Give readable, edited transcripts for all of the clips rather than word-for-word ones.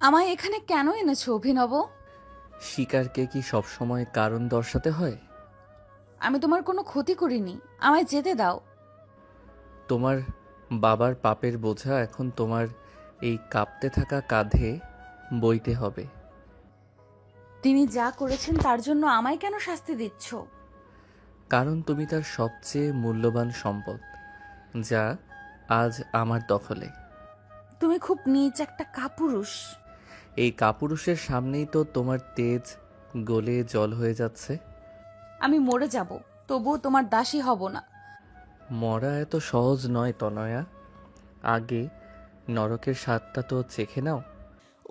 আমায় এখানে কেন এনেছো অভিনব? শিকারকে কি সবসময় কারণ দর্শাতে হয়? আমি তোমার কোনো ক্ষতি করিনি, আমায় যেতে দাও। তোমার বাবার পাপের বোঝা এখন তোমার এই কাঁপতে থাকা কাঁধে বইতে হবে। তিনি যা করেছেন তার জন্য আমায় কেন শাস্তি দিচ্ছ? কারণ তুমি তার সবচেয়ে মূল্যবান সম্পদ, যা আজ আমার দখলে। তুমি খুব নীচ একটা কাপুরুষ। এই কাপুরুষের সামনেই তো তোমার তেজ গলে জল হয়ে যাচ্ছে। আমি মরে যাব, তবুও তোমার দাসী হব না। মরা এত সহজ নয় তনয়া। আগে নরকের স্বাদটা তো চেখে নাও।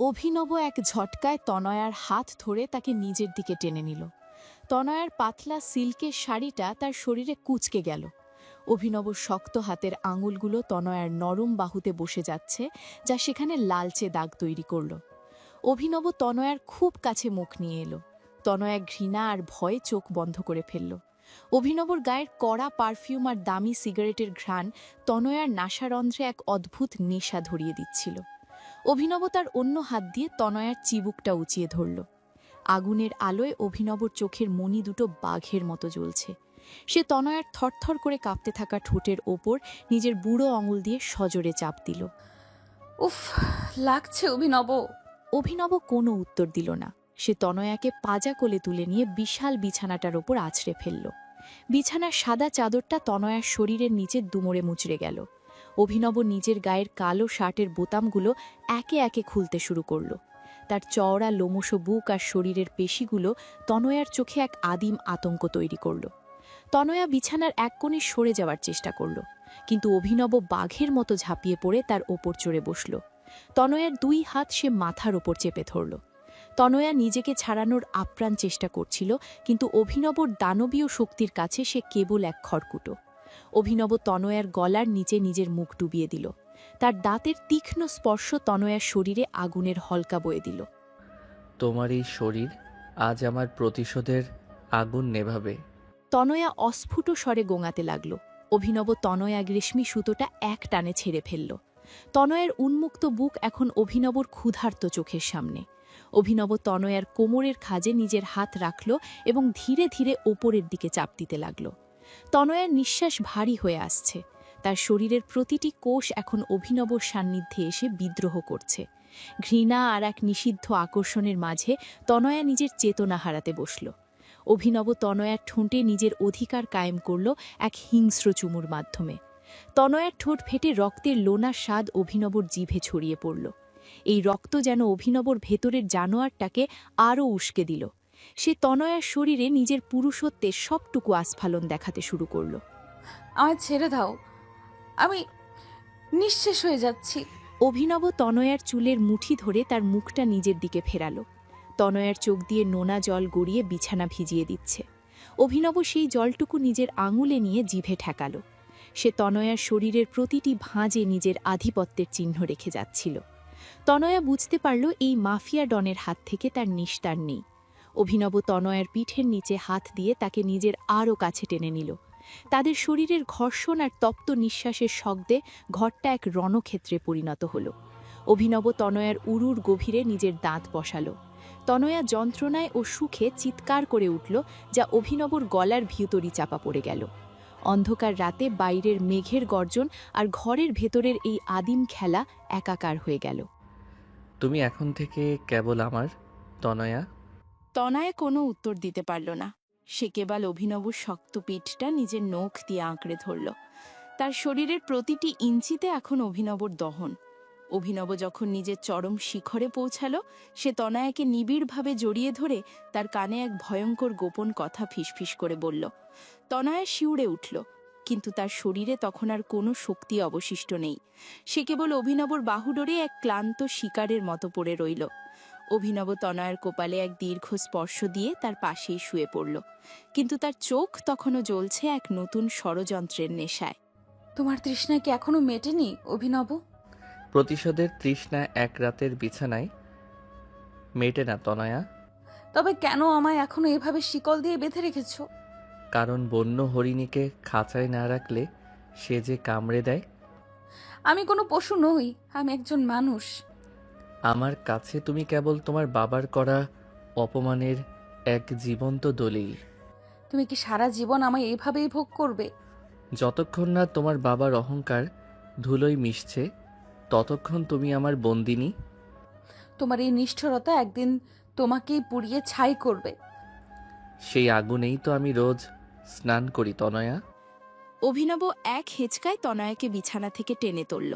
অভিনব এক ঝটকায় তনয়ার হাত ধরে তাকে নিজের দিকে টেনে নিল। তনয়ার পাতলা সিল্কের শাড়িটা তার শরীরে কুঁচকে গেল। অভিনব শক্ত হাতের আঙুলগুলো তনয়ার নরম বাহুতে বসে যাচ্ছে, যা সেখানে লালচে দাগ তৈরি করল। অভিনব তনয়ার খুব কাছে মুখ নিয়ে এলো। তনয়া ঘৃণা আর ভয়ে চোখ বন্ধ করে ফেলল। অভিনবর গায়ের কড়া পারফিউম আর দামি সিগারেটের ঘ্রাণ তনয়ার নাসারন্ধ্রে এক অদ্ভুত নেশা ধরিয়ে দিচ্ছিল। অভিনব তার অন্য হাত দিয়ে তনয়ার চিবুকটা উঁচিয়ে ধরল। আগুনের আলোয় অভিনবর চোখের মণি দুটো বাঘের মতো জ্বলছে। সে তনয়ার থরথর করে কাঁপতে থাকা ঠোঁটের ওপর নিজের বুড়ো আঙুল দিয়ে সজোরে চাপ দিল। উফ, লাগছে অভিনব। অভিনব কোনো উত্তর দিল না। সে তনয়াকে পাজা কোলে তুলে নিয়ে বিশাল বিছানাটার ওপর আছড়ে ফেলল। বিছানার সাদা চাদরটা তনয়ার শরীরের নিচে দুমড়ে মুচড়ে গেল। অভিনব নিজের গায়ের কালো শার্টের বোতামগুলো একে একে খুলতে শুরু করল। তার চওড়া লোমশ বুক আর শরীরের পেশিগুলো তনয়ার চোখে এক আদিম আতঙ্ক তৈরি করল। তনয়া বিছানার এক কোণে সরে যাওয়ার চেষ্টা করল, কিন্তু অভিনব বাঘের মতো ঝাঁপিয়ে পড়ে তার ওপর চড়ে বসল। তনয়ার দুই হাত সে মাথার ওপর চেপে ধরল। তনয়া নিজেকে ছাড়ানোর আপ্রাণ চেষ্টা করছিল, কিন্তু অভিনবর দানবীয় শক্তির কাছে সে কেবল এক খড়কুটো। অভিনব তনয়ার গলার নিচে নিজের মুখ ডুবিয়ে দিল। তার দাঁতের তীক্ষ্ণ স্পর্শ তনয়ার শরীরে আগুনের হলকা বয়ে দিল। তোমার এই শরীর আজ আমার প্রতিশোধের আগুন নেভাবে। তনয়া অস্ফুট স্বরে গোঙাতে লাগল। অভিনব তনয়া গ্রেশমি সুতোটা এক টানে ছেড়ে ফেলল। তনয়ের উন্মুক্ত বুক এখন অভিনবর ক্ষুধার্ত চোখের সামনে। অভিনব তনয়ার কোমরের খাজে নিজের হাত রাখল এবং ধীরে ধীরে ওপরের দিকে চাপ দিতে লাগল। তনয়ার নিঃশ্বাস ভারী হয়ে আসছে। তার শরীরের প্রতিটি কোষ এখন অভিনবর সান্নিধ্যে এসে বিদ্রোহ করছে। ঘৃণা আর এক নিষিদ্ধ আকর্ষণের মাঝে তনয়া নিজের চেতনা হারাতে বসল। অভিনব তনয়ার ঠোঁটে নিজের অধিকার কায়েম করল এক হিংস্র চুমুর মাধ্যমে। তনয়ার ঠোঁট ফেটে রক্তের লোনা স্বাদ অভিনবর জিভে ছড়িয়ে পড়ল। এই রক্ত যেন অভিনবর ভেতরের জানোয়ারটাকে আরও উস্কে দিল। সে তনয়ার শরীরে নিজের পুরুষত্বের সবটুকু আস্ফালন দেখাতে শুরু করল। আমায় ছেড়ে দাও, আমি নিঃশেষ হয়ে যাচ্ছি। অভিনব তনয়ার চুলের মুঠি ধরে তার মুখটা নিজের দিকে ফেরালো। তনয়ার চোখ দিয়ে নোনা জল গড়িয়ে বিছানা ভিজিয়ে দিচ্ছে। অভিনব সেই জলটুকু নিজের আঙুলে নিয়ে জিভে ঠেকালো। সে তনয়ার শরীরের প্রতিটি ভাঁজে নিজের আধিপত্যের চিহ্ন রেখে যাচ্ছিল। তনয়া বুঝতে পারল এই মাফিয়া ডনের হাত থেকে তার নিস্তার নেই। অভিনব তনয়ার পিঠের নিচে হাত দিয়ে তাকে নিজের আরও কাছে টেনে নিল। তাদের শরীরের ঘর্ষণ আর তপ্ত নিঃশ্বাসের শব্দে ঘরটা এক রণক্ষেত্রে পরিণত হল। অভিনব তনয়ার উরুর গভীরে নিজের দাঁত বসালো। তনয়া যন্ত্রণায় ও সুখে চিৎকার করে উঠল, যা অভিনবর গলার ভিতরই চাপা পড়ে গেল। অন্ধকার রাতে বাইরের মেঘের গর্জন আর ঘরের ভেতরের এই আদিম খেলা একাকার হয়ে গেল। তুমি এখন থেকে কেবল আমার, তনয়া। তনয়া কোনো উত্তর দিতে পারল না। সে কেবল অভিনবর শক্ত পিঠটা নিজের নখ দিয়ে আঁকড়ে ধরল। তার শরীরের প্রতিটি ইঞ্চিতে এখন অভিনবর দহন। অভিনব যখন নিজের চরম শিখরে পৌঁছালো, সে তনয়াকে নিবিড়ভাবে জড়িয়ে ধরে তার কানে এক ভয়ঙ্কর গোপন কথা ফিসফিস করে বলল। তনয়া শিউরে উঠল, কিন্তু তার শরীরে তখন আর কোনো শক্তি অবশিষ্ট নেই। সে কেবল অভিনবর বাহুডোরে এক ক্লান্ত শিকারের মতো পড়ে রইল। অভিনব তনয়ার কপালে এক দীর্ঘ স্পর্শ দিয়ে তার পাশেই শুয়ে পড়ল, কিন্তু তার চোখ তখনও জ্বলছে এক নতুন ষড়যন্ত্রের নেশায়। তোমার তৃষ্ণা কি এখনো মেটেনি অভিনব? প্রতিশোধের তৃষ্ণা এক রাতের বিছানায় মেটে না তনয়া। তবে কেন আমায় এখনো এভাবে শিকল দিয়ে বেঁধে রেখেছো? কারণ বন্য হরিণীকে খাঁচায় না রাখলে সে যে কামড়ে দেয়। আমি কোনো পশু নই, আমি একজন মানুষ। আমার কাছে তুমি কেবল তোমার বাবার করা অপমানের এক জীবন্ত দলিল। তুমি কি সারা জীবন আমায় এইভাবেই ভোগ করবে? যতক্ষণ না তোমার বাবার অহংকার ধুলোয় মিশছে ততক্ষণ তুমি আমার বন্দিনী। তোমার এই নিষ্ঠুরতা একদিন তোমাকেই পুড়িয়ে ছাই করবে। সেই আগুনেই তো আমি রোজ স্নান করি তনয়া। অভিনব এক হেঁচকায় তনয়াকে বিছানা থেকে টেনে তুলল।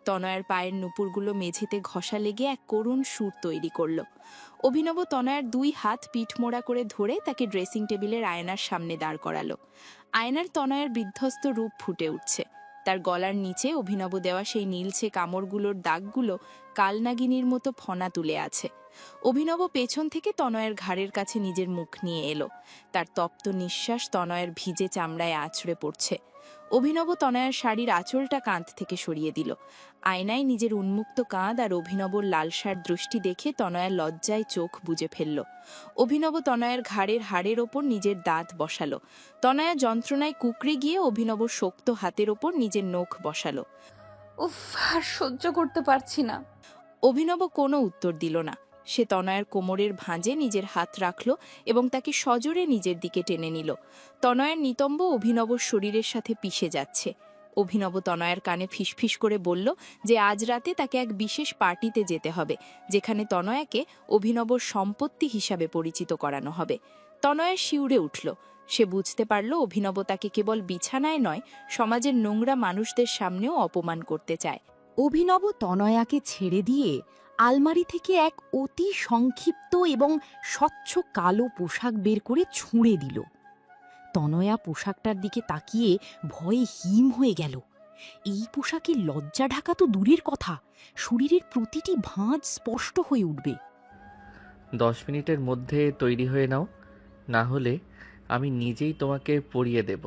তনয়ার পায়ের নুপুরগুলো মেঝেতে ঘষা লেগে এক করুণ সুর তৈরি করল। অভিনব তনয়ার 2 হাত পিঠমোড়া করে ধরে তাকে ড্রেসিং টেবিলের আয়নার সামনে দাঁড় করালো। আয়নার তনয়ার বিধ্বস্ত রূপ ফুটে উঠছে। তার গলার নিচে অভিনব দেওয়া সেই নীলছে কামড়গুলোর দাগগুলো কালনাগিনীর মতো ফনা তুলে আছে। অভিনব পেছন থেকে তনয়ের ঘাড়ের কাছে নিজের মুখ নিয়ে এলো। তার তপ্ত নিঃশ্বাস তনয়ের ভিজে চামড়ায় আছড়ে পড়ছে। অভিনব তনয়ার শাড়ির আঁচলটা কাঁধ থেকে সরিয়ে দিল। আয়নায় নিজের উন্মুক্ত কাঁধ আর অভিনবর লালসার দৃষ্টি দেখে তনয়ার লজ্জায় চোখ বুজে ফেলল। অভিনব তনয়ের ঘাড়ের হাড়ের ওপর নিজের দাঁত বসালো। তনয়া যন্ত্রণায় কুকড়ে গিয়ে অভিনবর শক্ত হাতের ওপর নিজের নখ বসালো। উফ, আর সহ্য করতে পারছি না। অভিনব কোনো উত্তর দিল না। সে তনয়ের কোমরের ভাঁজে নিজের হাত রাখল এবং তাকে সজোরে নিজের দিকে টেনে নিল। তনয়ের নিতম্ব অভিনবর শরীরের সাথে পিষে যাচ্ছে। অভিনব তনয়ের কানে ফিসফিস করে বলল যে আজ রাতে তাকে এক বিশেষ পার্টিতে যেতে হবে, যেখানে তনয়াকে অভিনবর সম্পত্তি হিসাবে পরিচিত করানো হবে। তনয়া শিউরে উঠল। সে বুঝতে পারল অভিনব তাকে কেবল বিছানায় নয়, সমাজের নোংরা মানুষদের সামনেও অপমান করতে চায়। অভিনব তনয়াকে ছেড়ে দিয়ে আলমারি থেকে এক অতি সংক্ষিপ্ত এবং স্বচ্ছ কালো পোশাক বের করে ছুঁড়ে দিল। তনয়া পোশাকটার দিকে তাকিয়ে ভয়ে হিম হয়ে গেল। এই পোশাকে লজ্জা ঢাকা তো দূরের কথা, শরীরের প্রতিটি ভাঁজ স্পষ্ট হয়ে উঠবে। 10 মিনিটের মধ্যে তৈরি হয়ে নাও, না হলে আমি নিজেই তোমাকে পরিয়ে দেব।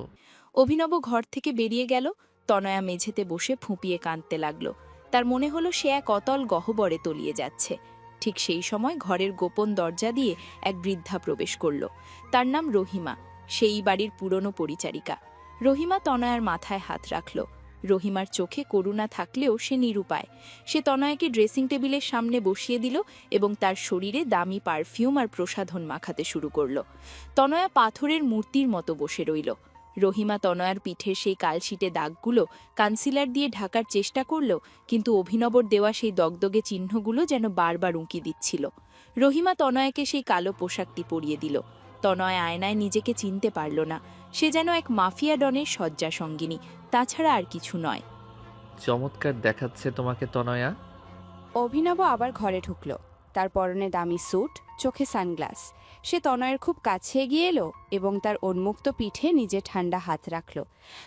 অভিনব ঘর থেকে বেরিয়ে গেল। তনয়া মেঝেতে বসে ফুঁপিয়ে কাঁদতে লাগল। তার মনে হলো সে এক অতল গহ্বরে তলিয়ে যাচ্ছে। ঠিক সেই সময় ঘরের গোপন দরজা দিয়ে এক বৃদ্ধা প্রবেশ করল। তার নাম রহিমা, সেই বাড়ির পুরনো পরিচারিকা। রহিমা তনয়ার মাথায় হাত রাখল। রহিমার চোখে করুণা থাকলেও সে নিরুপায়। সে তনয়াকে ড্রেসিং টেবিলের সামনে বসিয়ে দিল এবং তার শরীরে দামি পারফিউম আর প্রসাধন মাখাতে শুরু করল। তনয়া পাথরের মূর্তির মতো বসে রইল। রহিমা তনয়ার পিঠের সেই কালশিটে দাগগুলো কনসিলার দিয়ে ঢাকার চেষ্টা করল, কিন্তু অভিনবর দেওয়া সেই দগদগে চিহ্নগুলো যেন বারবার উঁকি দিচ্ছিল। রহিমা তনয়াকে সেই কালো পোশাকটি পরিয়ে দিল। তনয়া আয়নায় নিজেকে চিনতে পারল না। সে যেন এক মাফিয়া ডনের শয্যা সঙ্গিনী, তাছাড়া আর কিছু নয়। চমৎকার দেখাচ্ছে তোমাকে তনয়া। অভিনব আবার ঘরে ঢুকল। তার পরনে দামি স্যুট, চোখে সানগ্লাস। সে তনয়ের খুব কাছে এগিয়ে এলো এবং তার উন্মুক্ত পিঠে নিজে ঠান্ডা হাত রাখল।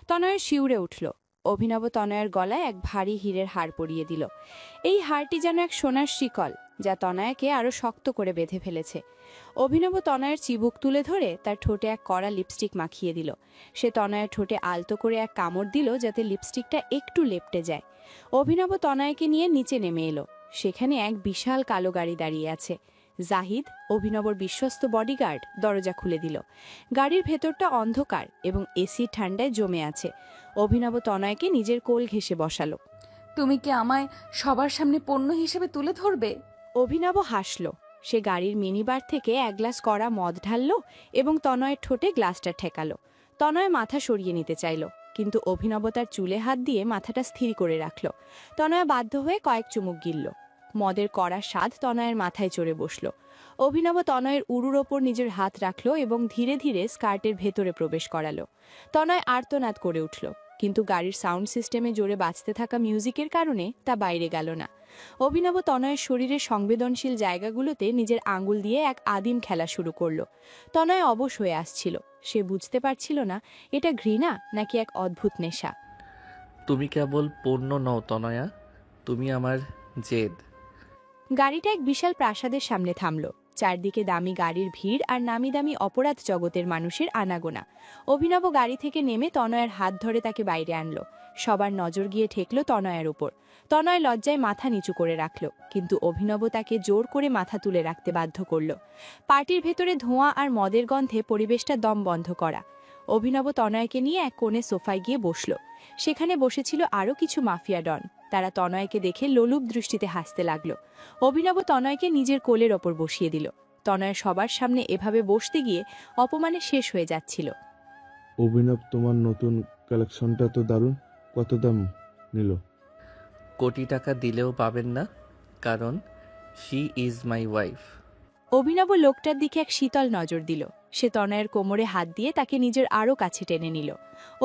তনয়ের শিউরে উঠল। অভিনব তনয়ের গলায় এক ভারী হীরের হার পরিয়ে দিল। এই হারটি যেন এক সোনার শিকল, যা তনয়াকে আরো শক্ত করে বেঁধে ফেলেছে। অভিনব তনয়ের চিবুক তুলে ধরে তার ঠোঁটে এক কড়া লিপস্টিক মাখিয়ে দিল। সে তনয়ের ঠোঁটে আলতো করে এক কামড় দিল যাতে লিপস্টিকটা একটু লেপটে যায়। অভিনব তনয়াকে নিয়ে নিচে নেমে এলো। সেখানে এক বিশাল কালো গাড়ি দাঁড়িয়ে আছে। জাহিদ, অভিনবর বিশ্বস্ত বডিগার্ড, দরজা খুলে দিল। গাড়ির ভেতরটা অন্ধকার এবং এসি ঠান্ডায় জমে আছে। অভিনব তনয়কে নিজের কোল ঘেঁষে বসালো। তুমি কি আমায় সবার সামনে পণ্য হিসেবে তুলে ধরবে? অভিনব হাসল। সে গাড়ির মিনিবার থেকে এক গ্লাস কড়া মদ ঢালল এবং তনয়ের ঠোঁটে গ্লাসটা ঠেকালো। তনয় মাথা সরিয়ে নিতে চাইল, কিন্তু অভিনব তার চুলে হাত দিয়ে মাথাটা স্থির করে রাখল। তনয় বাধ্য হয়ে কয়েক চুমুক গিলল। মদের কড়া স্বাদ তনয়ের মাথায় চড়ে বসল। অভিনব তনয়ের উরুর ওপর নিজের হাত রাখল এবং ধীরে ধীরে স্কার্টের ভেতরে প্রবেশ করালো। তনয় আর্তনাদ করে উঠল, কিন্তু গাড়ির সাউন্ড সিস্টেমে জোরে বাজতে থাকা মিউজিকের কারণে তা বাইরে গেল না। অভিনব তনয়ের শরীরের সংবেদনশীল জায়গাগুলোতে নিজের আঙুল দিয়ে এক আদিম খেলা শুরু করল। তনয় অবশ হয়ে আসছিল। সে বুঝতে পারছিল না এটা ঘৃণা নাকি এক অদ্ভুত নেশা। তুমি কেবল পণ্য নও তনয়া, তুমি আমার জেদ। গাড়িটা এক বিশাল প্রাসাদের সামনে থামল। চারদিকে দামি গাড়ির ভিড় আর নামি দামি অপরাধ জগতের মানুষের আনাগোনা। অভিনব গাড়ি থেকে নেমে তনয়ের হাত ধরে তাকে বাইরে আনলো। সবার নজর গিয়ে ঠেকল তনয়ের উপর। তনয় লজ্জায় মাথা নিচু করে রাখল, কিন্তু অভিনব তাকে জোর করে মাথা তুলে রাখতে বাধ্য করল। পার্টির ভেতরে ধোঁয়া আর মদের গন্ধে পরিবেশটা দম বন্ধ করা। অভিনব তনয়াকে নিয়ে এক কোণে সোফায় গিয়ে বসল। সেখানে বসেছিল আরও কিছু মাফিয়া ডন। তারা তনয়কে দেখে লোলুপ দৃষ্টিতে হাসতে লাগলো। অভিনব তনয়কে নিজের কোলের ওপর বসিয়ে দিল। তনয় সবার সামনে এভাবে বসতে গিয়ে অপমানে শেষ হয়ে যাচ্ছিল। অভিনব, তোমার নতুন কালেকশনটা তো দারুণ। কত দাম নিল? কোটি টাকা দিলেও পাবেন না, কারণ শি ইজ মাই ওয়াইফ। অভিনব লোকটার দিকে এক শীতল নজর দিল। সে তনয়ের কোমরে হাত দিয়ে তাকে নিজের আরও কাছে টেনে নিল।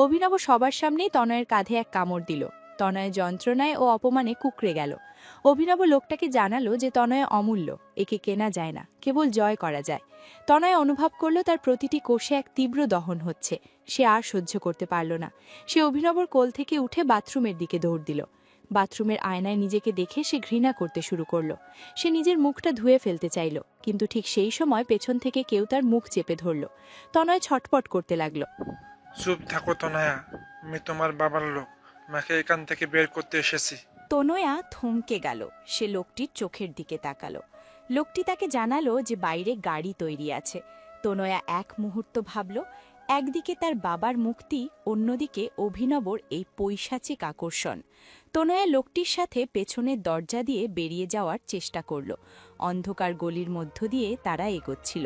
অভিনব সবার সামনেই তনয়ের কাঁধে এক কামড় দিল। তনয় যন্ত্রণায় ও অপমানে কুঁকড়ে গেল। অভিনব লোকটাকে জানালো যে তনয় অমূল্য, একে কেনা যায় না, কেবল জয় করা যায়। তনয় অনুভব করল তার প্রতিটি কোষে এক তীব্র দহন হচ্ছে। সে আর সহ্য করতে পারল না। সে অভিনবর কোল থেকে উঠে বাথরুমের দিকে দৌড় দিল। বাথরুমের আয়নায় নিজেকে দেখে সে ঘৃণা করতে শুরু করল। সে নিজের মুখটা ধুয়ে ফেলতে চাইল, কিন্তু ঠিক সেই সময় পেছন থেকে কেউ তার মুখ চেপে ধরল। তনয় ছটপট করতে লাগল। চুপ থাকো তনয়া, আমি তোমার বাবার লোক, তোমাকে এখান থেকে বের করতে এসেছি। তনয়া থমকে গেল। সে লোকটির চোখের দিকে তাকালো। লোকটি তাকে জানালো যে বাইরে গাড়ি তৈরি আছে। তনয়া এক মুহূর্ত ভাবল, একদিকে তার বাবার মুক্তি, অন্যদিকে অভিনবর এই পৈশাচিক আকর্ষণ। তনয়া লোকটির সাথে পেছনের দরজা দিয়ে বেরিয়ে যাওয়ার চেষ্টা করল। অন্ধকার গলির মধ্য দিয়ে তারা এগোচ্ছিল।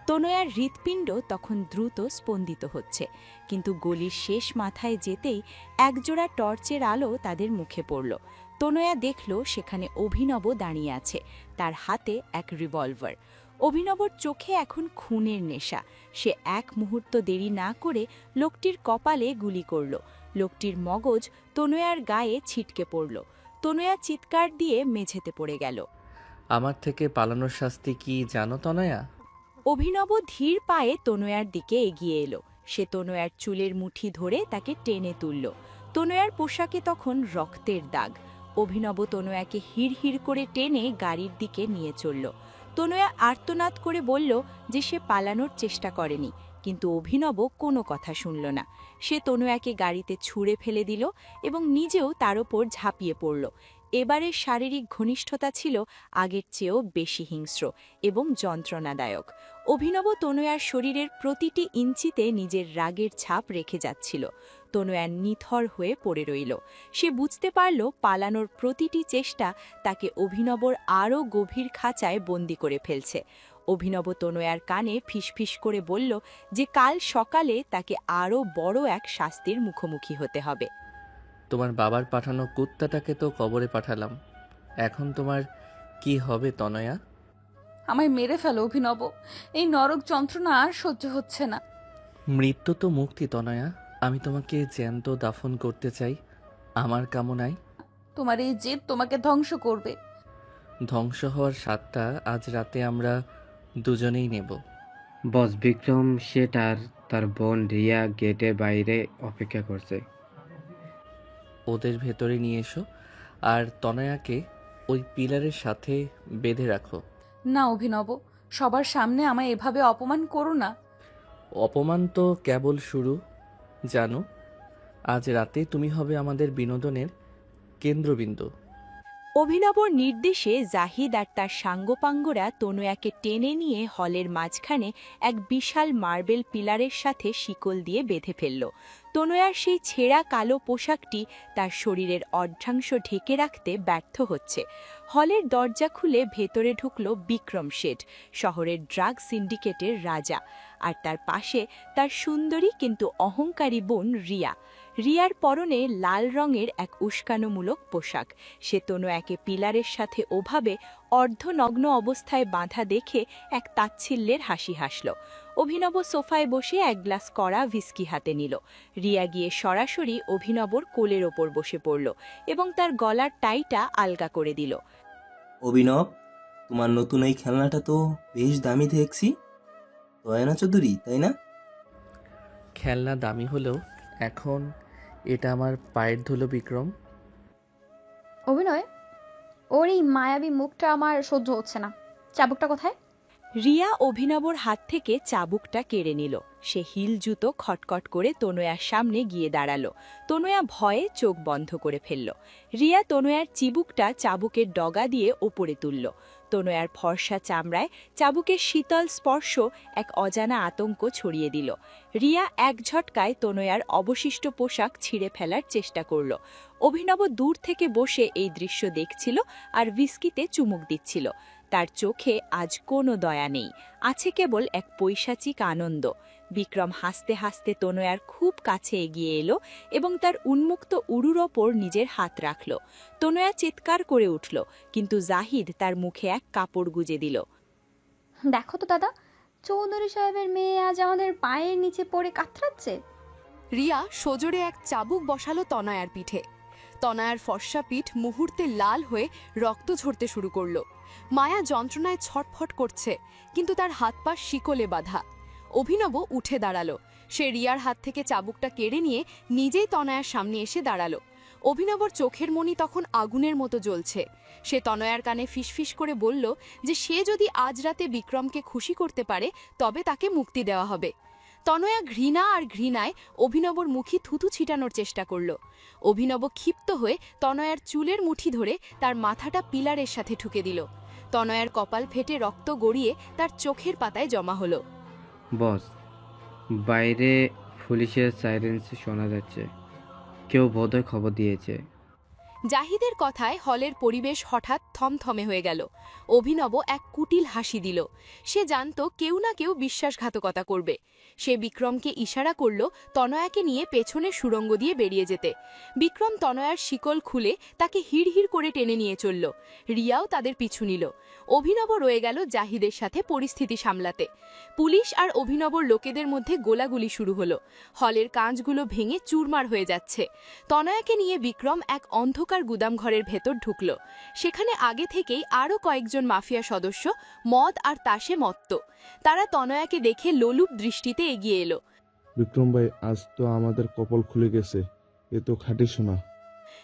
তনয়ার হৃৎপিণ্ড তখন দ্রুত স্পন্দিত হচ্ছে, কিন্তু গলির শেষ মাথায় যেতেই একজোড়া টর্চের আলো তাদের মুখে পড়ল। তনয়া দেখল সেখানে অভিনব দাঁড়িয়ে আছে, তার হাতে এক রিভলভার। অভিনবর চোখে এখন খুনের নেশা। সে এক মুহূর্ত দেরি না করে লোকটির কপালে গুলি করল। লোকটির মগজ তনয়ার গায়ে ছিটকে পড়ল। তনয়া চিৎকার দিয়ে মেঝেতে পড়ে গেল। আমার থেকে পালানোর শাস্তি কি জানো তনয়া? অভিনব ধীর পায়ে তনয়ার দিকে এগিয়ে এলো। সে তনয়ার চুলের মুঠি ধরে তাকে টেনে তুলল। তনয়ার পোশাকে তখন রক্তের দাগ। অভিনব তনয়াকে হিড়হিড় করে টেনে গাড়ির দিকে নিয়ে চলল। তনয়া আর্তনাদ করে বলল যে সে পালানোর চেষ্টা করেনি, কিন্তু অভিনব কোনো কথা শুনল না। সে তনয়াকে গাড়িতে ছুঁড়ে ফেলে দিল এবং নিজেও তার ওপর ঝাঁপিয়ে পড়ল। এবারের শারীরিক ঘনিষ্ঠতা ছিল আগের চেয়েও বেশি হিংস্র এবং যন্ত্রণাদায়ক। অভিনব তনয়ার শরীরের প্রতিটি ইঞ্চিতে নিজের রাগের ছাপ রেখে যাচ্ছিল। তনয়া নিথর হয়ে পড়ে রইল। সে বুঝতে পারল পালানোর প্রতিটি চেষ্টা তাকে অভিনবর আরও গভীর খাঁচায় বন্দি করে ফেলছে। অভিনব তনয়ার কানে ফিসফিস করে বলল যে কাল সকালে তাকে আরও বড় এক শাস্তির মুখোমুখি হতে হবে। তোমার বাবার পাঠানো কুত্তাটাকে তো কবরে পাঠালাম, এখন তোমার কি হবে তনয়া? আমায় মেরে ফেলো অভিনব, এই নরক যন্ত্রণা আর সহ্য হচ্ছে না। মৃত্যু তো মুক্তি তনয়া, আমি তোমাকে জ্যান্ত দাফন করতে চাই আমার কামনায়। তোমার এই জেদ তোমাকে ধ্বংস করবে। ধ্বংস হওয়ার স্বাদটা আজ রাতে আমরা দুজনেই নেব। বস বিক্রম শেঠ আর তার বোন রিয়া গেটে বাইরে অপেক্ষা করছে। ওদের ভেতরে নিয়ে এসো আর তনয়াকে ওই পিলারের সাথে বেঁধে রাখো। না অভিনব, সবার সামনে আমায় এভাবে অপমান করো না। অপমান তো কেবল শুরু, জানো। আজ রাতে তুমি হবে আমাদের বিনোদনের কেন্দ্রবিন্দু। অভিনবর নির্দেশে জাহিদ আর তার সাঙ্গপাঙ্গরা তনয়াকে টেনে নিয়ে হলের মাঝখানে এক বিশাল মার্বেল পিলারের সাথে শিকল দিয়ে বেঁধে ফেলল। তনয়ার সেই ছেঁড়া কালো পোশাকটি তার শরীরের অর্ধাংশ ঢেকে রাখতে ব্যর্থ হচ্ছে। হলের দরজা খুলে ভেতরে ঢুকল বিক্রম শেঠ, শহরের ড্রাগ সিন্ডিকেটের রাজা, আর তার পাশে তার সুন্দরী কিন্তু অহংকারী বোন রিয়া। রিয়ার পরনে লাল রঙের এক উস্কানোমূলক পোশাক। সে তনয়াকে পিলারের সাথে ওভাবে অর্ধনগ্ন অবস্থায় বাঁধা দেখে এক তাচ্ছিল্যের হাসি হাসল। অভিনব সোফায় বসে এক গ্লাস কড়া হুইস্কি হাতে নিল। রিয়া গিয়ে সরাসরি অভিনবর কোলের ওপর বসে পড়ল এবং তার গলার টাইটা আলগা করে দিল। অভিনব, তোমার নতুন এই খেলনাটা তো বেশ দামি দেখছি। তয়না চৌধুরী, তাই না? খেলনা দামি হলেও এখন এটা আমার পায়ের ধুলো বিক্রম। অভিনয়, ওর এই মায়াবী মুখটা আমার সহ্য হচ্ছে না। চাবুকটা কোথায়? রিয়া অভিনবর হাত থেকে চাবুকটা কেড়ে নিল। সে হিল জুতো খটখট করে তনয়ার সামনে গিয়ে দাঁড়ালো। তনয়া ভয়ে চোখ বন্ধ করে ফেলল। রিয়া তনয়ার চিবুকটা চাবুকের ডগা দিয়ে ওপরে তুলল। তনয়ার ফর্সা চামড়ায় চাবুকের শীতল স্পর্শ এক অজানা আতঙ্ক ছড়িয়ে দিল। রিয়া এক ঝটকায় তনয়ার অবশিষ্ট পোশাক ছিঁড়ে ফেলার চেষ্টা করল। অভিনব দূর থেকে বসে এই দৃশ্য দেখছিল আর হুইস্কিতে চুমুক দিচ্ছিল। তার চোখে আজ কোনো দয়া নেই, আছে কেবল এক পৈশাচিক আনন্দ। বিক্রম হাসতে হাসতে তনয়ার খুব কাছে এগিয়ে এলো এবং তার উন্মুক্ত উরুর ওপর নিজের হাত রাখল। তনয়া চিৎকার করে উঠল, কিন্তু জাহিদ তার মুখে এক কাপড় গুজে দিল। দেখো তো দাদা, চৌধুরী সাহেবের মেয়ে আজ আমাদের পায়ের নিচে পড়ে কাতরাচ্ছে। রিয়া সজোরে এক চাবুক বসালো তনয়ার পিঠে। তনয়ার ফর্সা পিঠ মুহূর্তে লাল হয়ে রক্ত ঝরতে শুরু করলো। মায়া যন্ত্রণায় ছটফট করছে, কিন্তু তার হাত পা শিকলে বাঁধা। অভিনব উঠে দাঁড়ালো। সে রিয়ার হাত থেকে চাবুকটা কেড়ে নিয়ে নিজেই তনয়ার সামনে এসে দাঁড়ালো। অভিনবর চোখের মণি তখন আগুনের মতো জ্বলছে। সে তনয়ার কানে ফিসফিস করে বলল যে সে যদি আজ রাতে বিক্রমকে খুশি করতে পারে তবে তাকে মুক্তি দেওয়া হবে। তনয়া ঘৃণা আর ঘৃণায় অভিনবর মুখে থুতু ছিটানোর চেষ্টা করল। অভিনব ক্ষিপ্ত হয়ে তনয়ার চুলের মুঠি ধরে তার মাথাটা পিলারের সাথে ঠুকে দিল। তনয়ার কপাল ফেটে রক্ত গড়িয়ে তার চোখের পাতায় জমা হলো। বস, বাইরে পুলিশের সাইরেন্স শোনা যাচ্ছে। কেউ বোধহয় খবর দিয়েছে। জাহিদের কথায় হলের পরিবেশ হঠাৎ থমথমে হয়ে গেল। অভিনব এক কুটিল হাসি দিল। সে জানত কেউ না কেউ বিশ্বাসঘাতকতা করবে। সে বিক্রমকে ইশারা করল তনয়াকে নিয়ে পেছনের সুড়ঙ্গ দিয়ে বেরিয়ে যেতে। বিক্রম তনয়ার শিকল খুলে তাকে হিড়হিড় করে টেনে নিয়ে চলল। রিয়াও তাদের পিছু নিল। অভিনব রয়ে গেল জাহিদের সাথে পরিস্থিতি সামলাতে। পুলিশ আর অভিনবর লোকেদের মধ্যে গোলাগুলি শুরু হলো। হলের কাঁচগুলো ভেঙে চুরমার হয়ে যাচ্ছে। তনয়াকে নিয়ে বিক্রম এক অন্ধকার গুদামঘরের ভেতর ঢুকল। সেখানে আগে থেকেই আরও কয়েকজন মাফিয়া সদস্য মদ আর তাসে মত্ত। তারা তনয়াকে দেখে লোলুপ দৃষ্টিতে এগিয়ে এলো। বিক্রম ভাই, আজ তো আমাদের কপাল খুলে গেছে। এ তো খাঁটি সোনা।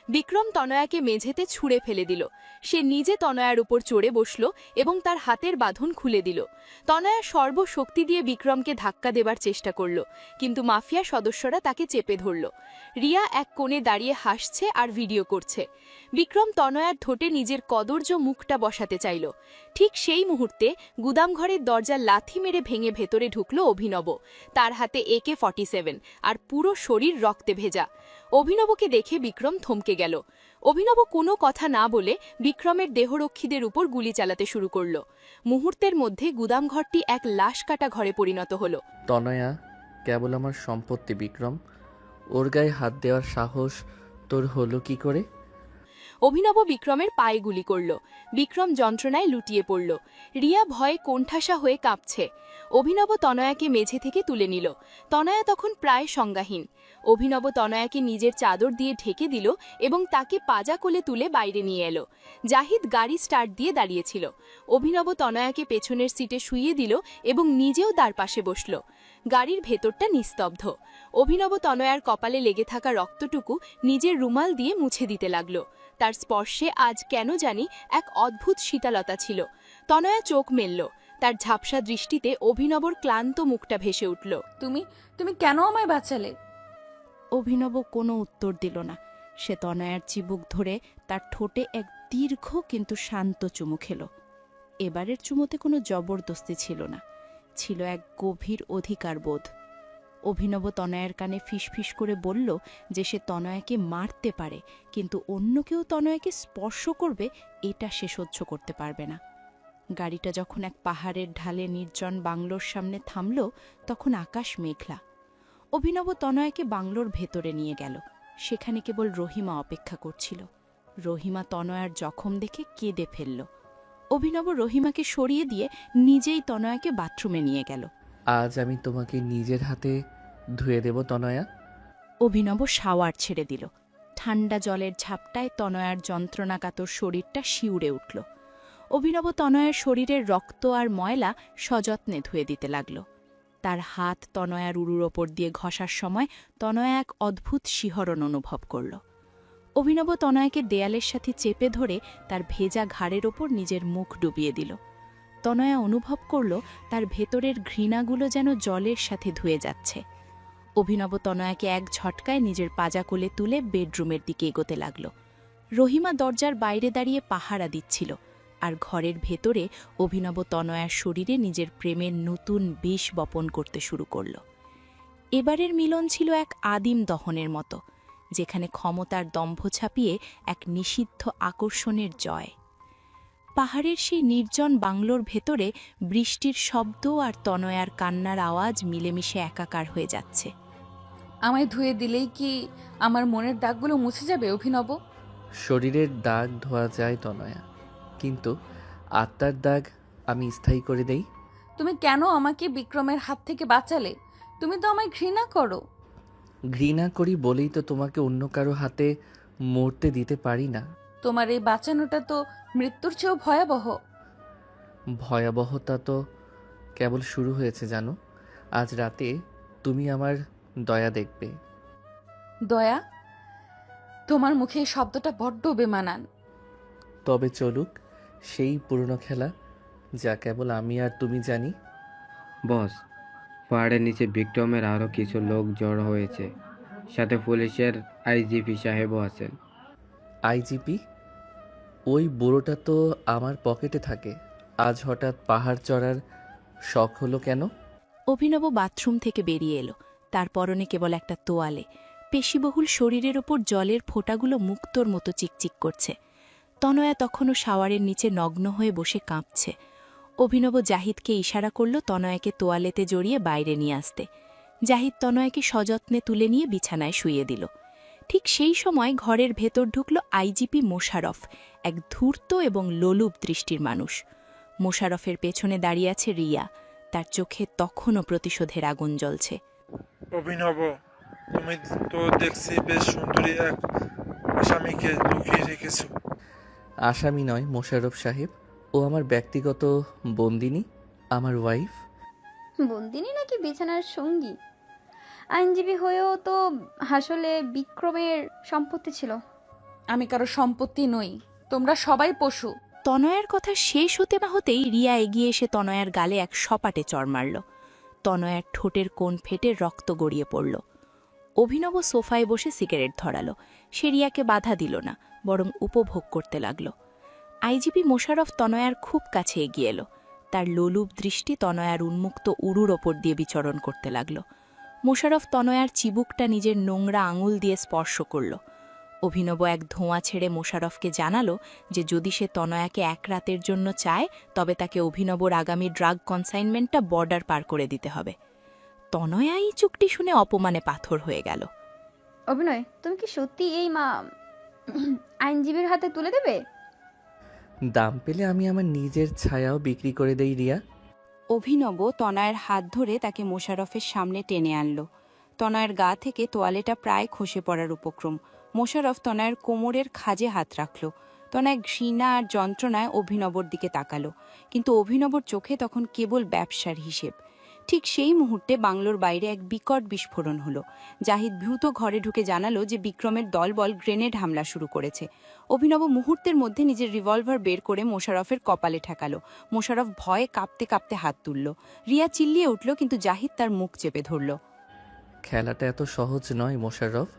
বিক্রম তনয়াকে মেঝেতে ছুঁড়ে ফেলে দিল। সে নিজে তনয়ার উপর চড়ে বসল এবং তার হাতের বাঁধন খুলে দিল। তনয়া সর্বশক্তি দিয়ে বিক্রমকে ধাক্কা দেবার চেষ্টা করল, কিন্তু মাফিয়া সদস্যরা তাকে চেপে ধরল। রিয়া এক কোণে দাঁড়িয়ে হাসছে আর ভিডিও করছে। বিক্রম তনয়ার ঠোঁটে নিজের কদর্য মুখটা বসাতে চাইল। ঠিক সেই মুহূর্তে গুদামঘরের দরজা লাথি মেরে ভেঙে ভেতরে ঢুকল অভিনব। তার হাতে AK-47 আর পুরো শরীর রক্তে ভেজা। অভিনবকে দেখে বিক্রম থমকে গেল। অভিনব কোনো কথা না বলে বিক্রমের দেহরক্ষীদের উপর গুলি চালাতে শুরু করল। মুহূর্তের মধ্যে গুদামঘরটি এক লাশ কাটা ঘরে পরিণত হল। তনয়া কেবল আমার সম্পত্তি বিক্রম। ওর গায়ে হাত দেওয়ার সাহস তোর হলো কি করে? অভিনব বিক্রমের পায়ে গুলি করল। বিক্রম যন্ত্রণায় লুটিয়ে পড়ল। রিয়া ভয়ে কোণঠাসা হয়ে কাঁপছে। অভিনব তনয়াকে মেঝে থেকে তুলে নিল। তনয়া তখন প্রায় সংজ্ঞাহীন। অভিনব তনয়াকে নিজের চাদর দিয়ে ঢেকে দিল এবং তাকে পাজা কোলে তুলে বাইরে নিয়ে এলো। জাহিদ গাড়ি স্টার্ট দিয়ে দাঁড়িয়েছিল। অভিনব তনয়াকে পেছনের সিটে শুইয়ে দিল এবং নিজেও তার পাশে বসল। গাড়ির ভেতরটা নিস্তব্ধ। অভিনব তনয়ার কপালে লেগে থাকা রক্তটুকু নিজের রুমাল দিয়ে মুছে দিতে লাগল। তার স্পর্শে আজ কেন জানি এক অদ্ভুত শীতলতা ছিল। তনয়া চোখ মেলল। তার ঝাপসা দৃষ্টিতে অভিনবর ক্লান্ত মুখটা ভেসে উঠল। তুমি কেন আমায় বাঁচালে? অভিনব কোনো উত্তর দিল না। সে তনয়ার চিবুক ধরে তার ঠোঁটে এক দীর্ঘ কিন্তু শান্ত চুমু খেল। এবারের চুমোতে কোনো জবরদস্তি ছিল না, ছিল এক গভীর অধিকারবোধ। অভিনব তনয়ার কানে ফিসফিস করে বলল যে সে তনয়াকে মারতে পারে, কিন্তু অন্য কেউ তনয়াকে স্পর্শ করবে এটা সে সহ্য করতে পারবে না। গাড়িটা যখন এক পাহাড়ের ঢালে নির্জন বাংলোর সামনে থামল, তখন আকাশ মেঘলা। অভিনব তনয়াকে বাংলোর ভেতরে নিয়ে গেল। সেখানে কেবল রহিমা অপেক্ষা করছিল। রহিমা তনয়ার জখম দেখে কেঁদে ফেলল। অভিনব রহিমাকে সরিয়ে দিয়ে নিজেই তনয়াকে বাথরুমে নিয়ে গেল। আজ আমি তোমাকে নিজের হাতে ধুয়ে দেব তনয়া। অভিনব শাওয়ার ছেড়ে দিল। ঠান্ডা জলের ঝাপটায় তনয়ার যন্ত্রণাকাতর শরীরটা শিউরে উঠল। অভিনব তনয়ার শরীরের রক্ত আর ময়লা সযত্নে ধুয়ে দিতে লাগল। তার হাত তনয়ার উরুর ওপর দিয়ে ঘষার সময় তনয়া এক অদ্ভুত শিহরণ অনুভব করল। অভিনব তনয়াকে দেয়ালের সাথে চেপে ধরে তার ভেজা ঘাড়ের ওপর নিজের মুখ ডুবিয়ে দিল। তনয়া অনুভব করল তার ভেতরের ঘৃণাগুলো যেন জলের সাথে ধুয়ে যাচ্ছে। অভিনব তনয়াকে এক ঝটকায় নিজের পাজা কোলে তুলে বেডরুমের দিকে এগোতে লাগল। রহিমা দরজার বাইরে দাঁড়িয়ে পাহারা দিচ্ছিল, আর ঘরের ভেতরে অভিনব তনয়ার শরীরে নিজের প্রেমের নতুন বিষ বপন করতে শুরু করল। এবারের মিলন ছিল এক আদিম দহনের মতো, যেখানে ক্ষমতার দম্ভ ছাপিয়ে এক নিষিদ্ধ আকর্ষণের জয়। পাহাড়ের সেই নির্জন বাংলোর ভেতরে বৃষ্টির শব্দ আর তনয়ার কান্নার আওয়াজ মিলেমিশে একাকার হয়ে যাচ্ছে। আমায় ধুয়ে দিলেই কি আমার মনের দাগগুলো মুছে যাবে অভিনব? শরীরের দাগ ধোয়া যায় তনয়া, কিন্তু আত্মার দাগ আমি স্থায়ী করে দেই। তুমি কেন আমাকে বিক্রমের হাত থেকে বাঁচালে? তুমি তো আমায় ঘৃণা করো। ঘৃণা করি বলেই তো তোমাকে অন্য কারো হাতে মরতে দিতে পারি না। তোমার এই বাঁচানোটা তো মৃত্যুর চেয়েও ভয়াবহ। ভয়াবহতা তো কেবল শুরু হয়েছে জানো। আজ রাতে তুমি আমার দয়া দেখবে। দয়া? তোমার মুখে এই শব্দটা বড্ড বেমানান। তবে চলুক সেই পুরনো খেলা, যা কেবল আমি আর তুমি জানি। বস, পাহাড়ের নিচে বিক্রমের আরও কিছু লোক জড়ো হয়েছে, সাথে পুলিশের আইজিপি সাহেবও আছেন। আইজিপি? ওই বুড়োটা তো আমার পকেটে থাকে। আজ হঠাৎ পাহাড় চড়ার শখ হলো কেন? অভিনব বাথরুম থেকে বেরিয়ে এলো। তার পরনে কেবল একটা তোয়ালে। পেশিবহুল শরীরের ওপর জলের ফোঁটাগুলো মুক্তোর মতো চিকচিক করছে। তনয়া তখনও শাওয়ারের নিচে নগ্ন হয়ে বসে কাঁপছে। অভিনব জাহিদকে ইশারা করল তনয়াকে তোয়ালেতে জড়িয়ে বাইরে নিয়ে আসতে। জাহিদ তনয়াকে সযত্নে তুলে নিয়ে বিছানায় শুইয়ে দিল। ঠিক সেই সময় ঘরের ভেতর ঢুকল আইজিপি মোশাররফ, এক ধূর্ত এবং লোলুপ দৃষ্টির মানুষ। মোশাররফের পেছনে দাঁড়িয়ে আছে রিয়া, তার চোখে তখনও প্রতিশোধের আগুন জ্বলছে। অভিনব, তুমি তো দেখছি বেশ সুন্দরী এক আসামিকে লুকিয়ে রেখেছো। আসামি নয় মোশাররফ সাহেব, ও আমার ব্যক্তিগত বন্দিনী, আমার ওয়াইফ। বন্দিনী নাকি বিছানার সঙ্গী? আইনজীবী হয়েও তো আসলে বিক্রমের সম্পত্তি ছিল। আমি কারো সম্পত্তি নই, তোমরা সবাই পশু। তনয়ার কথা শেষ হতে না হতেই রিয়া এগিয়ে এসে তনয়ার গালে এক সপাটে চড় মারল। তনয়ার ঠোঁটের কোণ ফেটে রক্ত গড়িয়ে পড়ল। অভিনব সোফায় বসে সিগারেট ধরালো। সে রিয়াকে বাধা দিল না, বরং উপভোগ করতে লাগল। আইজিপি মোশাররফ তনয়ার খুব কাছে এগিয়ে এলো। তার লোলুপ দৃষ্টি তনয়ার উন্মুক্ত উরুর ওপর দিয়ে বিচরণ করতে লাগল। মোশাররফ তনয়ার চিবুকটা নিজের নোংরা আঙুল দিয়ে স্পর্শ করল। অভিনব এক ধোঁয়া ছেড়ে মোশাররফকে জানালো যে যদি সে তনয়াকে এক রাতের জন্য চায়, তবে তাকে অভিনবর আগামী ড্রাগ কনসাইনমেন্টটা বর্ডার পার করে দিতে হবে। তনয়া এই চুক্তি শুনে অপমানে পাথর হয়ে গেল। অভিনয়, তুমি কি সত্যি এই আইনজীবীর হাতে তুলে দেবে? দাম পেলে আমি আমার নিজের ছায়াও বিক্রি করে দেই রিয়া। অভিনব তনয়ের হাত ধরে তাকে মোশাররফের সামনে টেনে আনল। তনয়ের গা থেকে তোয়ালেটা প্রায় খসে পড়ার উপক্রম। মোশাররফ তনয়ের কোমরের খাজে হাত রাখল। তনয় ঘৃণা আর যন্ত্রণায় অভিনবর দিকে তাকালো, কিন্তু অভিনবর চোখে তখন কেবল ব্যবসার হিসেব। ঠিক সেই মুহূর্তে বাংলোর বাইরে এক বিকট বিস্ফোরণ হলো। জাহিদ দ্রুত ঘরে ঢুকে জানালো যে বিক্রমের দলবল গ্রেনেড হামলা শুরু করেছে। অভিনব মুহূর্তের মধ্যে নিজের রিভলভার বের করে মোশাররফের কপালে ঠেকালো। মোশাররফ ভয়ে কাঁপতে কাঁপতে হাত তুলল। রিয়া চিল্লিয়ে উঠল, কিন্তু জাহিদ তার মুখ চেপে ধরল। খেলাটা এত সহজ নয় মোশাররফ।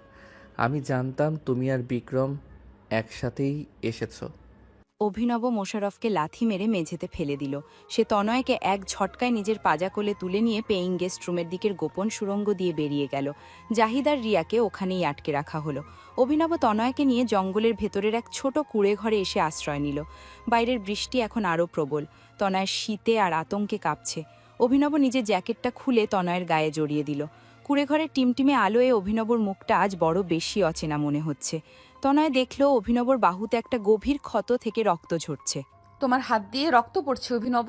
আমি জানতাম তুমি আর বিক্রম একসাথেই এসেছো। অভিনব মোশাররফকে লাথি মেরে মেঝেতে ফেলে দিল। সে তনয়কে এক ঝটকায় নিজের পাজা কোলে তুলে নিয়ে পেইং গেস্ট রুমের দিকের গোপন সুড়ঙ্গ দিয়ে বেরিয়ে গেল। জাহিদ আর রিয়াকে ওখানেই আটকে রাখা হলো। অভিনব তনয়কে নিয়ে জঙ্গলের ভেতরের এক ছোট কুঁড়ে ঘরে এসে আশ্রয় নিল। বাইরের বৃষ্টি এখন আরও প্রবল। তনয় শীতে আর আতঙ্কে কাঁপছে। অভিনব নিজের জ্যাকেটটা খুলে তনয়ের গায়ে জড়িয়ে দিল। কুঁড়ে ঘরের টিমটিমে আলোয় অভিনবর মুখটা আজ বড় বেশি অচেনা মনে হচ্ছে। তনয় দেখল অভিনবর বাহুতে একটা গভীর ক্ষত থেকে রক্ত ঝরছে। তোমার হাত দিয়ে রক্ত পড়ছে অভিনব।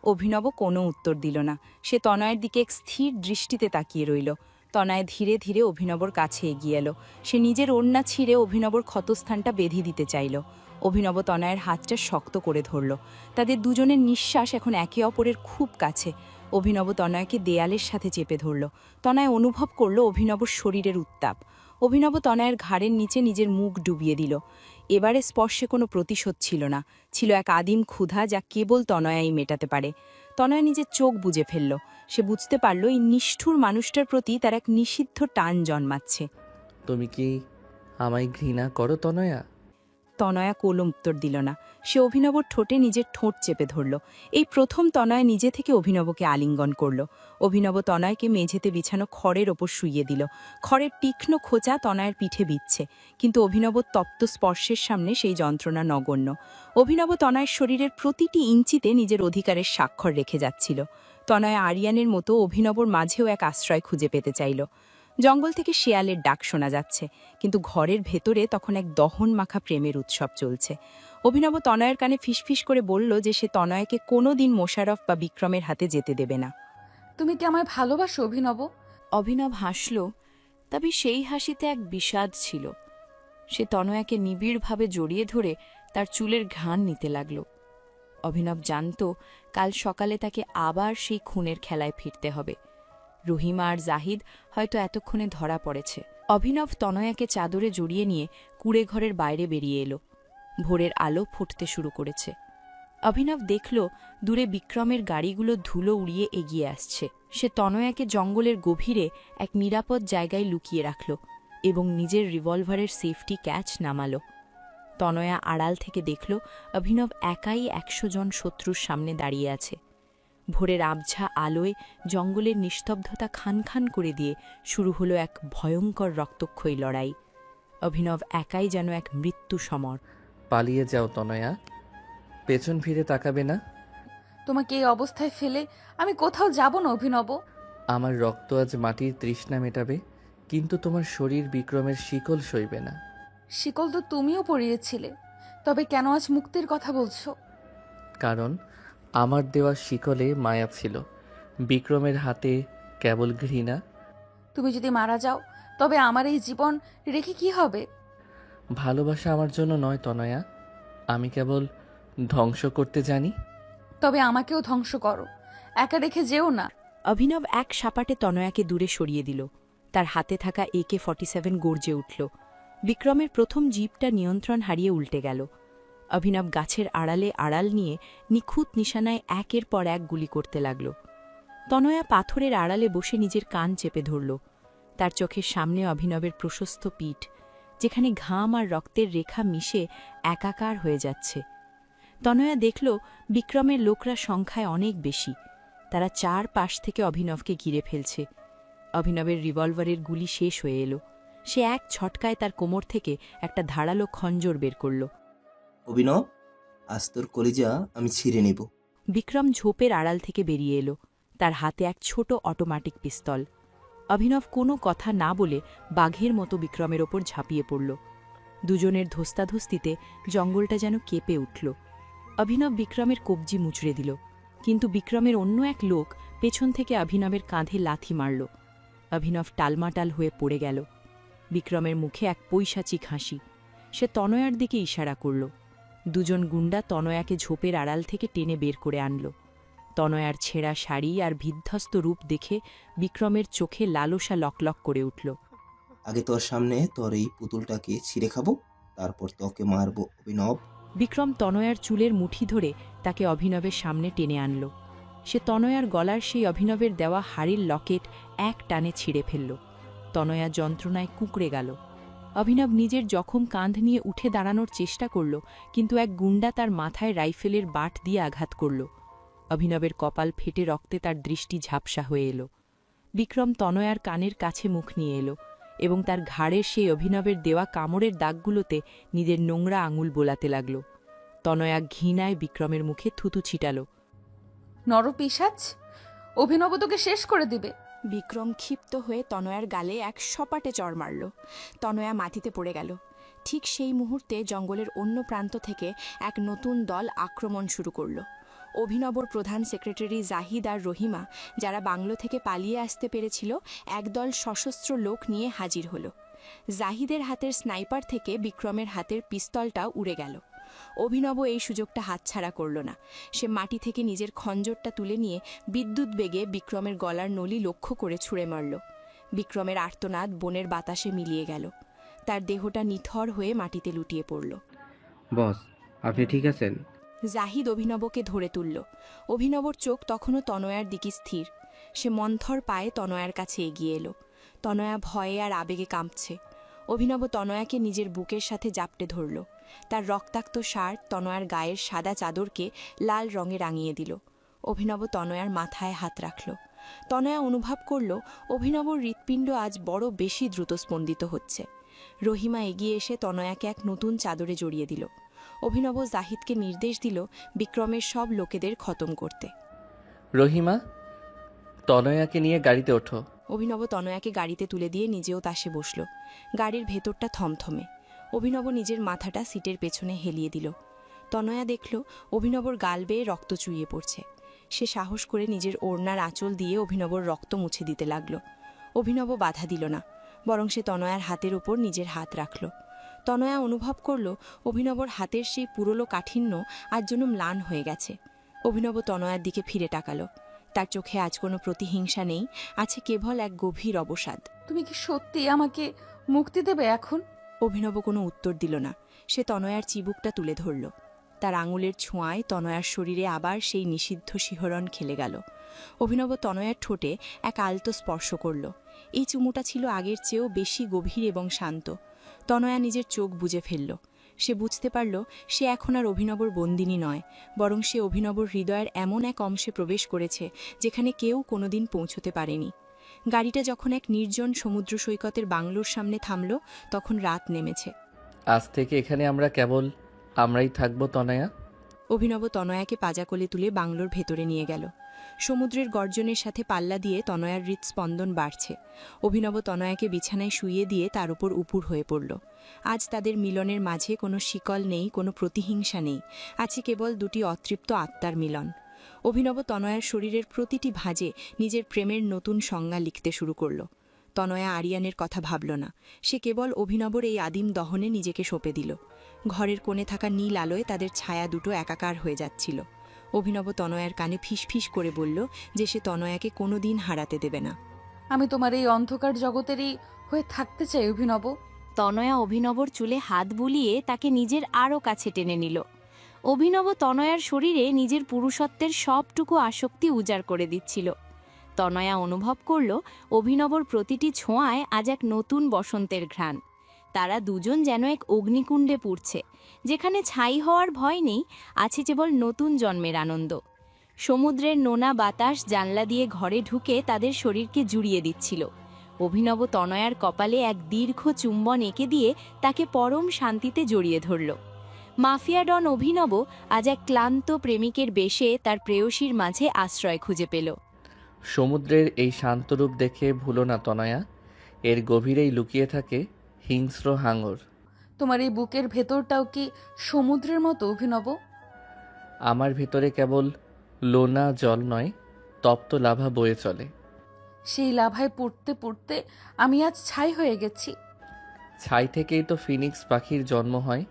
অভিনব কোনো উত্তর দিল না। সে তনয়ের দিকে এক স্থির দৃষ্টিতে তাকিয়ে রইল। তনয় ধীরে ধীরে অভিনবর কাছে এগিয়ে এলো। সে নিজের ওড়না ছিঁড়ে অভিনবর ক্ষতস্থানটা বেঁধে দিতে চাইল। অভিনব তনয়ের হাতটা শক্ত করে ধরল। তাদের দুজনের নিঃশ্বাস এখন একে অপরের খুব কাছে। অভিনব তনয়কে দেয়ালের সাথে চেপে ধরল। তনয় অনুভব করল অভিনবর শরীরের উত্তাপ। অভিনব তনয়ের ঘাড়ের নিচে নিজের মুখ ডুবিয়ে দিল। এবারে স্পর্শে কোনো প্রতিশোধ ছিল না, ছিল এক আদিম ক্ষুধা যা কেবল তনয়াই মেটাতে পারে। তনয়া নিজের চোখ বুজে ফেলল। সে বুঝতে পারল এই নিষ্ঠুর মানুষটার প্রতি তার এক নিষিদ্ধ টান জন্মাচ্ছে। তুমি কি আমায় ঘৃণা করো তনয়া? তনয়া কোনো উত্তর দিল না। সে অভিনবর ঠোঁটে নিজের ঠোঁট চেপে ধরল। এই প্রথম তনয়া নিজে থেকে অভিনবকে আলিঙ্গন করল। অভিনব তনয়কে মেঝেতে বিছানো খড়ের ওপর শুইয়ে দিল। খড়ের তীক্ষ্ণ খোঁচা তনয়ের পিঠে বিচ্ছে, কিন্তু অভিনবর তপ্ত স্পর্শের সামনে সেই যন্ত্রণা নগণ্য। অভিনব তনয়ের শরীরের প্রতিটি ইঞ্চিতে নিজের অধিকারের স্বাক্ষর রেখে যাচ্ছিল। তনয়া আরিয়ানের মতো অভিনবর মাঝেও এক আশ্রয় খুঁজে পেতে চাইল। জঙ্গল থেকে শেয়ালের ডাক শোনা যাচ্ছে, কিন্তু ঘরের ভেতরে তখন এক দহন মাখা প্রেমের উৎসব চলছে। অভিনব তনয়ের কানে ফিসফিস করে বলল যে সে তনয়কে কোনোদিন মোশারফ বা বিক্রমের হাতে যেতে দেবে না। তুমি কি আমায় ভালোবাসো অভিনব? অভিনব হাসল, তবে সেই হাসিতে এক বিষাদ ছিল। সে তনয়াকে নিবিড়ভাবে জড়িয়ে ধরে তার চুলের ঘ্রাণ নিতে লাগল। অভিনব জানত কাল সকালে তাকে আবার সেই খুনের খেলায় ফিরতে হবে। রহিমা আর জাহিদ হয়তো এতক্ষণে ধরা পড়েছে। অভিনব তনয়াকে চাদরে জড়িয়ে নিয়ে কুঁড়ে ঘরের বাইরে বেরিয়ে এলো। ভোরের আলো ফুটতে শুরু করেছে। অভিনব দেখল দূরে বিক্রমের গাড়িগুলো ধুলো উড়িয়ে এগিয়ে আসছে। সে তনয়াকে জঙ্গলের গভীরে এক নিরাপদ জায়গায় লুকিয়ে রাখল এবং নিজের রিভলভারের সেফটি ক্যাচ নামাল। তনয়া আড়াল থেকে দেখল অভিনব একাই ১০০ জন শত্রুর সামনে দাঁড়িয়ে আছে। ভোরের আবঝা আলোয় জঙ্গলের নিস্তব্ধতা খান খান করে দিয়ে শুরু হলো এক ভয়ঙ্কর রক্তক্ষয়ী লড়াই। অভিনব একাই যেন এক মৃত্যু সমর। পালিয়ে যাও তনয়া, পেছন ফিরে তাকাবে না। তোমাকে এই অবস্থায় ফেলে আমি কোথাও যাব না অভিনব। আমার রক্ত আজ মাটির তৃষ্ণা মেটাবে, কিন্তু তোমার শরীর বিক্রমের শিকল সইবে না। শিকল তো তুমিও পরিয়েছিলে, তবে কেন আজ মুক্তির কথা বলছো? কারণ আমার দেওয়া শিকলে মায়া ছিল, বিক্রমের হাতে কেবল ঘৃণা। তুমি যদি মারা যাও তবে আমার এই জীবন রেখে কি হবে? ভালোবাসা আমার জন্য নয় তনয়া, আমি কেবল ধ্বংস করতে জানি। তবে আমাকেও ধ্বংস করো, একা রেখে যেও না। অভিনব এক সাপাটে তনয়াকে দূরে সরিয়ে দিল। তার হাতে থাকা AK-47 গর্জে উঠল। বিক্রমের প্রথম জিপটা নিয়ন্ত্রণ হারিয়ে উল্টে গেল। অভিনব গাছের আড়ালে আড়াল নিয়ে নিখুঁত নিশানায় একের পর এক গুলি করতে লাগল। তনয়া পাথরের আড়ালে বসে নিজের কান চেপে ধরল। তার চোখের সামনে অভিনবের প্রশস্ত পিঠ, যেখানে ঘাম আর রক্তের রেখা মিশে একাকার হয়ে যাচ্ছে। তনয়া দেখল বিক্রমের লোকরা সংখ্যায় অনেক বেশি। তারা চার পাশ থেকে অভিনবকে ঘিরে ফেলছে। অভিনবের রিভলভারের গুলি শেষ হয়ে এলো। সে এক ছটকায় তার কোমর থেকে একটা ধারালো খঞ্জর বের করল। অভিনব, আজ তোর কলিজা আমি ছিঁড়ে নেব। বিক্রম ঝোপের আড়াল থেকে বেরিয়ে এলো, তার হাতে এক ছোট অটোমেটিক পিস্তল। অভিনব কোনো কথা না বলে বাঘের মতো বিক্রমের ওপর ঝাঁপিয়ে পড়ল। দুজনের ধস্তাধস্তিতে জঙ্গলটা যেন কেঁপে উঠল। অভিনব বিক্রমের কবজি মুচড়ে দিল, কিন্তু বিক্রমের অন্য এক লোক পেছন থেকে অভিনবের কাঁধে লাথি মারল। অভিনব টালমাটাল হয়ে পড়ে গেল। বিক্রমের মুখে এক পৈশাচিক হাসি। সে তনয়ার দিকে ইশারা করল। দুজন গুন্ডা তনয়াকে ঝোপের আড়াল থেকে টেনে বের করে আনল। তনয়ার ছেঁড়া শাড়ি আর বিধ্বস্ত রূপ দেখে বিক্রমের চোখে লালসা লকলক করে উঠল। আগে তোর সামনে তোর এই পুতুলটাকে ছিঁড়ে খাবো, তারপর তোকে মারবো অভিনব। বিক্রম তনয়ার চুলের মুঠি ধরে তাকে অভিনবের সামনে টেনে আনল। সে তনয়ার গলার সেই অভিনবের দেওয়া হাড়ির লকেট এক টানে ছিঁড়ে ফেলল। তনয়া যন্ত্রণায় কুঁকড়ে গেল। অভিনব নিজের জখম কাঁধ নিয়ে উঠে দাঁড়ানোর চেষ্টা করল, কিন্তু এক গুন্ডা তার মাথায় রাইফেলের বাট দিয়ে আঘাত করল। অভিনবের কপাল ফেটে রক্তে তার দৃষ্টি ঝাপসা হয়ে এলো। বিক্রম তনয়ার কানের কাছে মুখ নিয়ে এলো এবং তার ঘাড়ের সেই অভিনবের দেওয়া কামড়ের দাগগুলোতে নিজের নোংরা আঙুল বোলাতে লাগল। তনয়া ঘৃণায় বিক্রমের মুখে থুতু ছিটাল। নরপিশাচ, অভিনব তোকে শেষ করে দিবে। বিক্রম ক্ষিপ্ত হয়ে তনয়ার গালে এক সপাটে চড় মারল। তনয়া মাটিতে পড়ে গেল। ঠিক সেই মুহূর্তে জঙ্গলের অন্য প্রান্ত থেকে এক নতুন দল আক্রমণ শুরু করল। অভিনবর প্রধান সেক্রেটারি জাহিদ আর রহিমা, যারা বাংলো থেকে পালিয়ে আসতে পেরেছিল, একদল সশস্ত্র লোক নিয়ে হাজির হল। জাহিদের হাতের স্নাইপার থেকে বিক্রমের হাতের পিস্তলটাও উড়ে গেল। অভিনব এই সুযোগটা হাতছাড়া করল না। সে মাটি থেকে নিজের খঞ্জরটা তুলে নিয়ে বিদ্যুৎ বেগে বিক্রমের গলার নলি লক্ষ্য করে ছুঁড়ে মারল। বিক্রমের আর্তনাদ বনের বাতাসে মিলিয়ে গেল। তার দেহটা নিথর হয়ে মাটিতে লুটিয়ে পড়ল। বস, আপনি ঠিক আছেন? জাহিদ অভিনবকে ধরে তুলল। অভিনবর চোখ তখনও তনয়ার দিকে স্থির। সে মন্থর পায়ে তনয়ার কাছে এগিয়ে এলো। তনয়া ভয়ে আর আবেগে কাঁপছে। অভিনব তনয়াকে নিজের বুকের সাথে জাপটে ধরল। তার রক্তাক্ত শার্ট তনয়ার গায়ের সাদা চাদরকে লাল রঙে রাঙিয়ে দিল। অভিনব তনয়ার মাথায় হাত রাখল। তনয়া অনুভব করল অভিনবর হৃৎপিণ্ড আজ বড় বেশি দ্রুত স্পন্দিত হচ্ছে। রহিমা এগিয়ে এসে তনয়াকে এক নতুন চাদরে জড়িয়ে দিল। অভিনব জাহিদকে নির্দেশ দিল বিক্রমের সব লোকেদের খতম করতে। রহিমা, তনয়াকে নিয়ে গাড়িতে ওঠো। অভিনব তনয়াকে গাড়িতে তুলে দিয়ে নিজেও তাসে বসল। গাড়ির ভেতরটা থমথমে। অভিনব নিজের মাথাটা সিটের পেছনে হেলিয়ে দিল। তনয়া দেখল অভিনবর গাল বেয়ে রক্ত চুইয়ে পড়ছে। সে সাহস করে নিজের ওড়নার আঁচল দিয়ে অভিনবর রক্ত মুছে দিতে লাগল। অভিনব বাধা দিল না, বরং সে তনয়ার হাতের উপর নিজের হাত রাখল। তনয়া অনুভব করল অভিনবর হাতের সেই পুরলো কাঠিন্য আজ যেন ম্লান হয়ে গেছে। অভিনব তনয়ার দিকে ফিরে তাকালো। তার চোখে আজ কোনো প্রতিহিংসা নেই, আছে কেবল এক গভীর অবসাদ। তুমি কি সত্যি আমাকে মুক্তি দেবে এখন? অভিনব কোনো উত্তর দিল না। সে তনয়ার চিবুকটা তুলে ধরল। তার আঙুলের ছোঁয়ায় তনয়ার শরীরে আবার সেই নিষিদ্ধ শিহরণ খেলে গেল। অভিনব তনয়ার ঠোঁটে এক আলতো স্পর্শ করল। এই চুমুটা ছিল আগের চেয়েও বেশি গভীর এবং শান্ত। তনয়া নিজের চোখ বুজে ফেলল। সে বুঝতে পারল সে এখন আর অভিনবর বন্দিনী নয়, বরং সে অভিনবর হৃদয়ের এমন এক অংশে প্রবেশ করেছে যেখানে কেউ কোনোদিন পৌঁছতে পারেনি। গাড়িটা যখন এক নির্জন সমুদ্র সৈকতের বাংলোর সামনে থামল, তখন রাত নেমেছে। আজ থেকে এখানে আমরা কেবল আমরাই থাকবো তনয়া। অভিনব তনয়াকে পাজাকোলে তুলে বাংলোর ভেতরে নিয়ে গেল। সমুদ্রের গর্জনের সাথে পাল্লা দিয়ে তনয়ার হৃৎস্পন্দন বাড়ছে। অভিনব তনয়াকে বিছানায় শুইয়ে দিয়ে তার উপর উপুর হয়ে পড়ল। আজ তাদের মিলনের মাঝে কোনো শিকল নেই, কোনো প্রতিহিংসা নেই, আছে কেবল দুটি অতৃপ্ত আত্মার মিলন। অভিনব তনয়ার শরীরের প্রতিটি ভাঁজে নিজের প্রেমের নতুন সংজ্ঞা লিখতে শুরু করল। তনয়া আরিয়ানের কথা ভাবল না। সে কেবল অভিনবর এই আদিম দহনে নিজেকে সঁপে দিল। ঘরের কোণে থাকা নীল আলোয় তাদের ছায়া দুটো একাকার হয়ে যাচ্ছিল। অভিনব তনয়ার কানে ফিসফিস করে বলল যে সে তনয়াকে কোনোদিন হারাতে দেবে না। আমি তোমার এই অন্ধকার জগতেরই হয়ে থাকতে চাই অভিনব। তনয়া অভিনবর চুলে হাত বুলিয়ে তাকে নিজের আরও কাছে টেনে নিল। অভিনব তনয়ার শরীরে নিজের পুরুষত্বের সবটুকু আসক্তি উজাড় করে দিচ্ছিল। তনয়া অনুভব করল অভিনবর প্রতিটি ছোঁয়ায় আজ এক নতুন বসন্তের ঘ্রাণ। তারা দুজন যেন এক অগ্নিকুণ্ডে পুড়ছে, যেখানে ছাই হওয়ার ভয় নেই, আছে কেবল নতুন জন্মের আনন্দ। সমুদ্রের নোনা বাতাস জানলা দিয়ে ঘরে ঢুকে তাদের শরীরকে জুড়িয়ে দিচ্ছিল। অভিনব তনয়ার কপালে এক দীর্ঘ চুম্বন এঁকে দিয়ে তাকে পরম শান্তিতে জড়িয়ে ধরল। মাফিয়া ডন অভিনব আজ এক ক্লান্ত প্রেমিকের বেশে তার প্রেয়সীর মাঝে আশ্রয় খুঁজে পেল। সমুদ্রের এই শান্ত রূপ দেখে ভুলো না তনয়া, এর গভীরেই লুকিয়ে থাকে হিংস্র হাঙর। তোমার এই বুকের ভেতরটাও কি সমুদ্রের মতো অভিনব? আমার ভেতরে কেবল লোনা জল নয়, তপ্ত লাভা বয়ে চলে। সেই লাভায় পড়তে পড়তে আমি আজ ছাই হয়ে গেছি। ছাই থেকেই তো ফিনিক্স পাখির জন্ম হয়।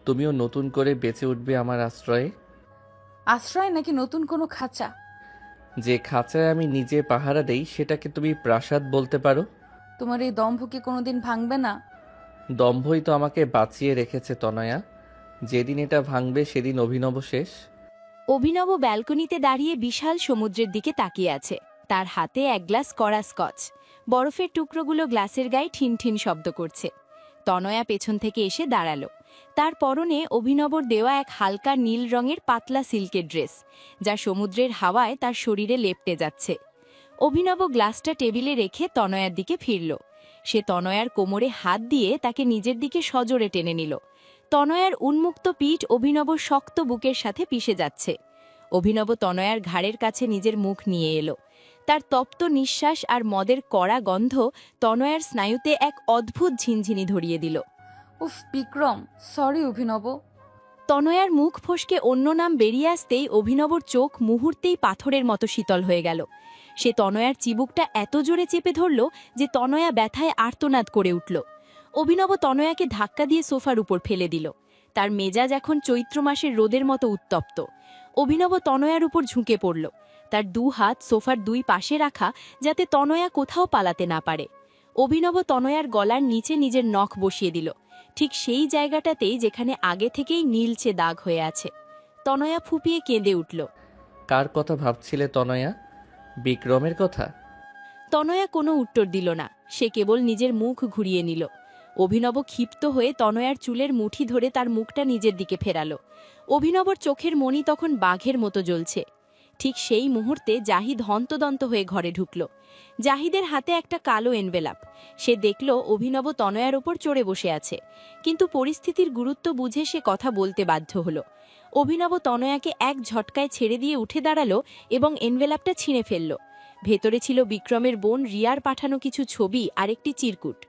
তুমিও নতুন করে বেঁচে উঠবে আমার আশ্রয়ে। আশ্রয় নাকি নতুন কোনো খাঁচা? যে খাঁচায় আমি নিজে পাহারা দেই সেটাকে তুমি প্রাসাদ বলতে পারো। তোমার এই দম্ভ কি কোনোদিন ভাঙবে না? দম্ভই তো আমাকে বাঁচিয়ে রেখেছে তনয়া। যেদিন এটা ভাঙবে সেদিন অভিনব শেষ। অভিনব ব্যালকনিতে দাঁড়িয়ে বিশাল সমুদ্রের দিকে তাকিয়ে আছে। তার হাতে এক গ্লাস কড়া স্কচ। বরফের টুকরোগুলো গ্লাসের গায়ে ঠিন ঠিন শব্দ করছে। তনয়া পেছন থেকে এসে দাঁড়ালো। তার পরনে অভিনবর দেওয়া এক হালকা নীল রঙের পাতলা সিল্কের ড্রেস, যা সমুদ্রের হাওয়ায় তার শরীরে লেপ্টে যাচ্ছে। অভিনব গ্লাসটা টেবিলে রেখে তনয়ার দিকে ফিরল। সে তনয়ার কোমরে হাত দিয়ে তাকে নিজের দিকে সজোরে টেনে নিল। তনয়ার উন্মুক্ত পিঠ অভিনব শক্ত বুকের সাথে পিষে যাচ্ছে। অভিনব তনয়ার ঘাড়ের কাছে নিজের মুখ নিয়ে এলো। তার তপ্ত নিঃশ্বাস আর মদের কড়া গন্ধ তনয়ার স্নায়ুতে এক অদ্ভুত ঝিনঝিনি ধরিয়ে দিল। উফ বিক্রম, সরি অভিনব। তনয়ার মুখ ফসকে অন্য নাম বেরিয়ে আসতেই অভিনবর চোখ মুহূর্তেই পাথরের মতো শীতল হয়ে গেল। সে তনয়ার চিবুকটা এত জোরে চেপে ধরল যে তনয়া ব্যথায় আর্তনাদ করে উঠল। অভিনব তনয়াকে ধাক্কা দিয়ে সোফার উপর ফেলে দিল। তার মেজাজ এখন চৈত্র মাসের রোদের মতো উত্তপ্ত। অভিনব তনয়ার উপর ঝুঁকে পড়ল, তার দু হাত সোফার দুই পাশে রাখা যাতে তনয়া কোথাও পালাতে না পারে। অভিনব তনয়ার গলার নিচে নিজের নখ বসিয়ে দিল ঠিক সেই জায়গাটাতেই যেখানে আগে থেকেই নীলচে দাগ হয়ে আছে। তনয়া ফুপিয়ে কেঁদে উঠল। কার কথা ভাবছিলে তনয়া? বিক্রমের কথা? তনয়া কোনো উত্তর দিল না, সে কেবল নিজের মুখ ঘুরিয়ে নিল। অভিনব ক্ষিপ্ত হয়ে তনয়ার চুলের মুঠি ধরে তার মুখটা নিজের দিকে ফেরালো। অভিনবর চোখের মণি তখন বাঘের মতো জ্বলছে। ঠিক সেই মুহূর্তে জাহিদ হন্তদন্ত হয়ে ঘরে ঢুকল। জাহিদের হাতে একটা কালো এনভেলাপ। সে দেখল অভিনব তনয়ার ওপর চড়ে বসে আছে, কিন্তু পরিস্থিতির গুরুত্ব বুঝে সে কথা বলতে বাধ্য হল। অভিনব তনয়াকে এক ঝটকায় ছেড়ে দিয়ে উঠে দাঁড়ালো এবং এনভেলাপটা ছিঁড়ে ফেলল। ভেতরে ছিল বিক্রমের বোন রিয়ার পাঠানো কিছু ছবি আর একটি চিরকুট।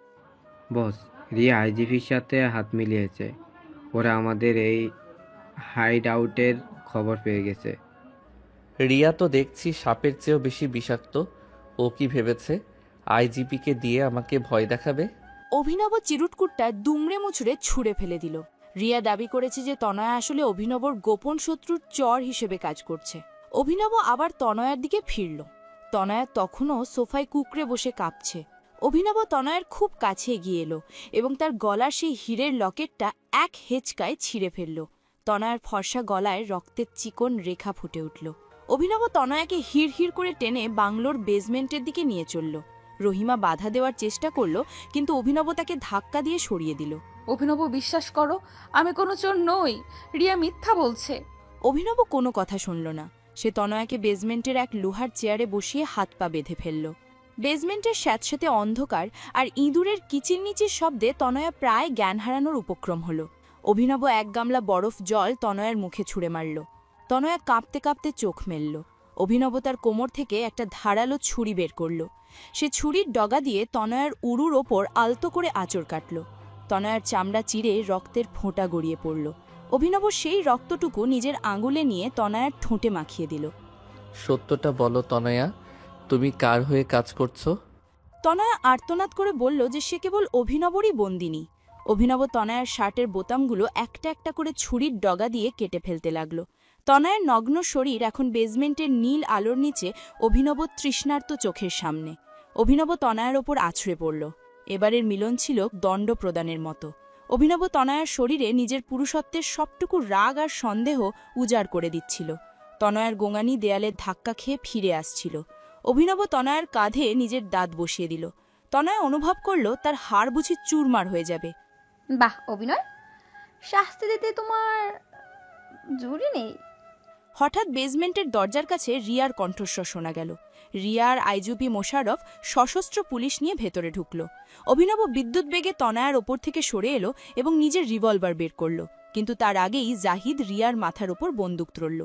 বস, রিয়া আইজিপির সাথে হাত মিলিয়েছে। ওরা আমাদের এই হাইড আউটের খবর পেয়ে গেছে। রিয়া তো দেখছি সাপের চেয়েও বেশি বিষাক্ত। ও কি ভেবেছে আইজিপিকে দিয়ে আমাকে ভয় দেখাবে? অভিনব চিরুটকুটটা দুমড়ে মুচড়ে ছুঁড়ে ফেলে দিল। রিয়া দাবি করেছে যে তনয়া আসলে অভিনবর গোপন শত্রুর চর হিসেবে কাজ করছে। অভিনব আবার তনয়ার দিকে ফিরল। তনয়া তখনও সোফায় কুকড়ে বসে কাঁপছে। অভিনব তনয়ার খুব কাছে এগিয়ে এলো এবং তার গলার সেই হীরের লকেটটা এক হেঁচকায় ছিঁড়ে ফেলল। তনয়ার ফর্সা গলায় রক্তের চিকন রেখা ফুটে উঠল। অভিনব তনয়াকে হিড় হিড় করে টেনে বাংলোর বেসমেন্টের দিকে নিয়ে চলল। রহিমা বাধা দেওয়ার চেষ্টা করল, কিন্তু অভিনব তাকে ধাক্কা দিয়ে সরিয়ে দিল। অভিনব, বিশ্বাস করো, আমি কোনো চোর নই। রিয়া মিথ্যা বলছে। অভিনব কোনো কথা শুনল না। সে তনয়াকে বেসমেন্টের এক লোহার চেয়ারে বসিয়ে হাত পা বেঁধে ফেলল। বেসমেন্টের স্যাঁতস্যাঁতে অন্ধকার আর ইঁদুরের কিচিরমিচির শব্দে তনয়া প্রায় জ্ঞান হারানোর উপক্রম হল। অভিনব এক গামলা বরফ জল তনয়ার মুখে ছুঁড়ে মারল। তনয়া কাঁপতে কাঁপতে চোখ মেলল। অভিনব তার কোমর থেকে একটা ধারালো ছুরি বের করল। সে ছুরির ডগা দিয়ে তনয়ার উরুর ওপর আলতো করে আঁচড় কাটল। তনয়ার চামড়া চিরে রক্তের ফোঁটা গড়িয়ে পড়ল। অভিনব সেই রক্তটুকু নিজের আঙুলে নিয়ে তনয়ার ঠোঁটে মাখিয়ে দিল। সত্যটা বলো তনয়া, তুমি কার হয়ে কাজ করছো? তনয়া আর্তনাদ করে বলল যে সে কেবল অভিনবরই বন্দিনী। অভিনব তনয়ার শার্টের বোতামগুলো একটা একটা করে ছুরির ডগা দিয়ে কেটে ফেলতে লাগল। তনয়ার নগ্ন শরীর এখন বেসমেন্টের নীল আলোর নিচে অভিনব তৃষ্ণার্ত চোখের সামনে। অভিনব তনয়ার ওপর আছড়ে পড়ল। এবারের মিলন ছিল দণ্ড প্রদানের মতো। অভিনব তনয়ার শরীরে নিজের পুরুষত্বের সবটুকু রাগ আর সন্দেহ উজাড় করে দিচ্ছিল। তনয়ার গোঙানি দেয়ালের ধাক্কা খেয়ে ফিরে আসছিল। অভিনব তনয়ার কাঁধে নিজের দাঁত বসিয়ে দিল। তনয়া অনুভব করল তার হাড় বুঝি চুরমার হয়ে যাবে। বাহ অভিনয়, শাস্তি দিতে তোমার জুড়ি নেই। হঠাৎ বেসমেন্টের দরজার কাছে রিয়ার কণ্ঠস্বর শোনা গেল। রিয়ার আইজিপি মোশাররফ সশস্ত্র পুলিশ নিয়ে ভেতরে ঢুকল। অভিনব বিদ্যুৎ বেগে তনয়ার ওপর থেকে সরে এলো এবং নিজের রিভলভার বের করল, কিন্তু তার আগেই জাহিদ রিয়ার মাথার ওপর বন্দুক তুলল।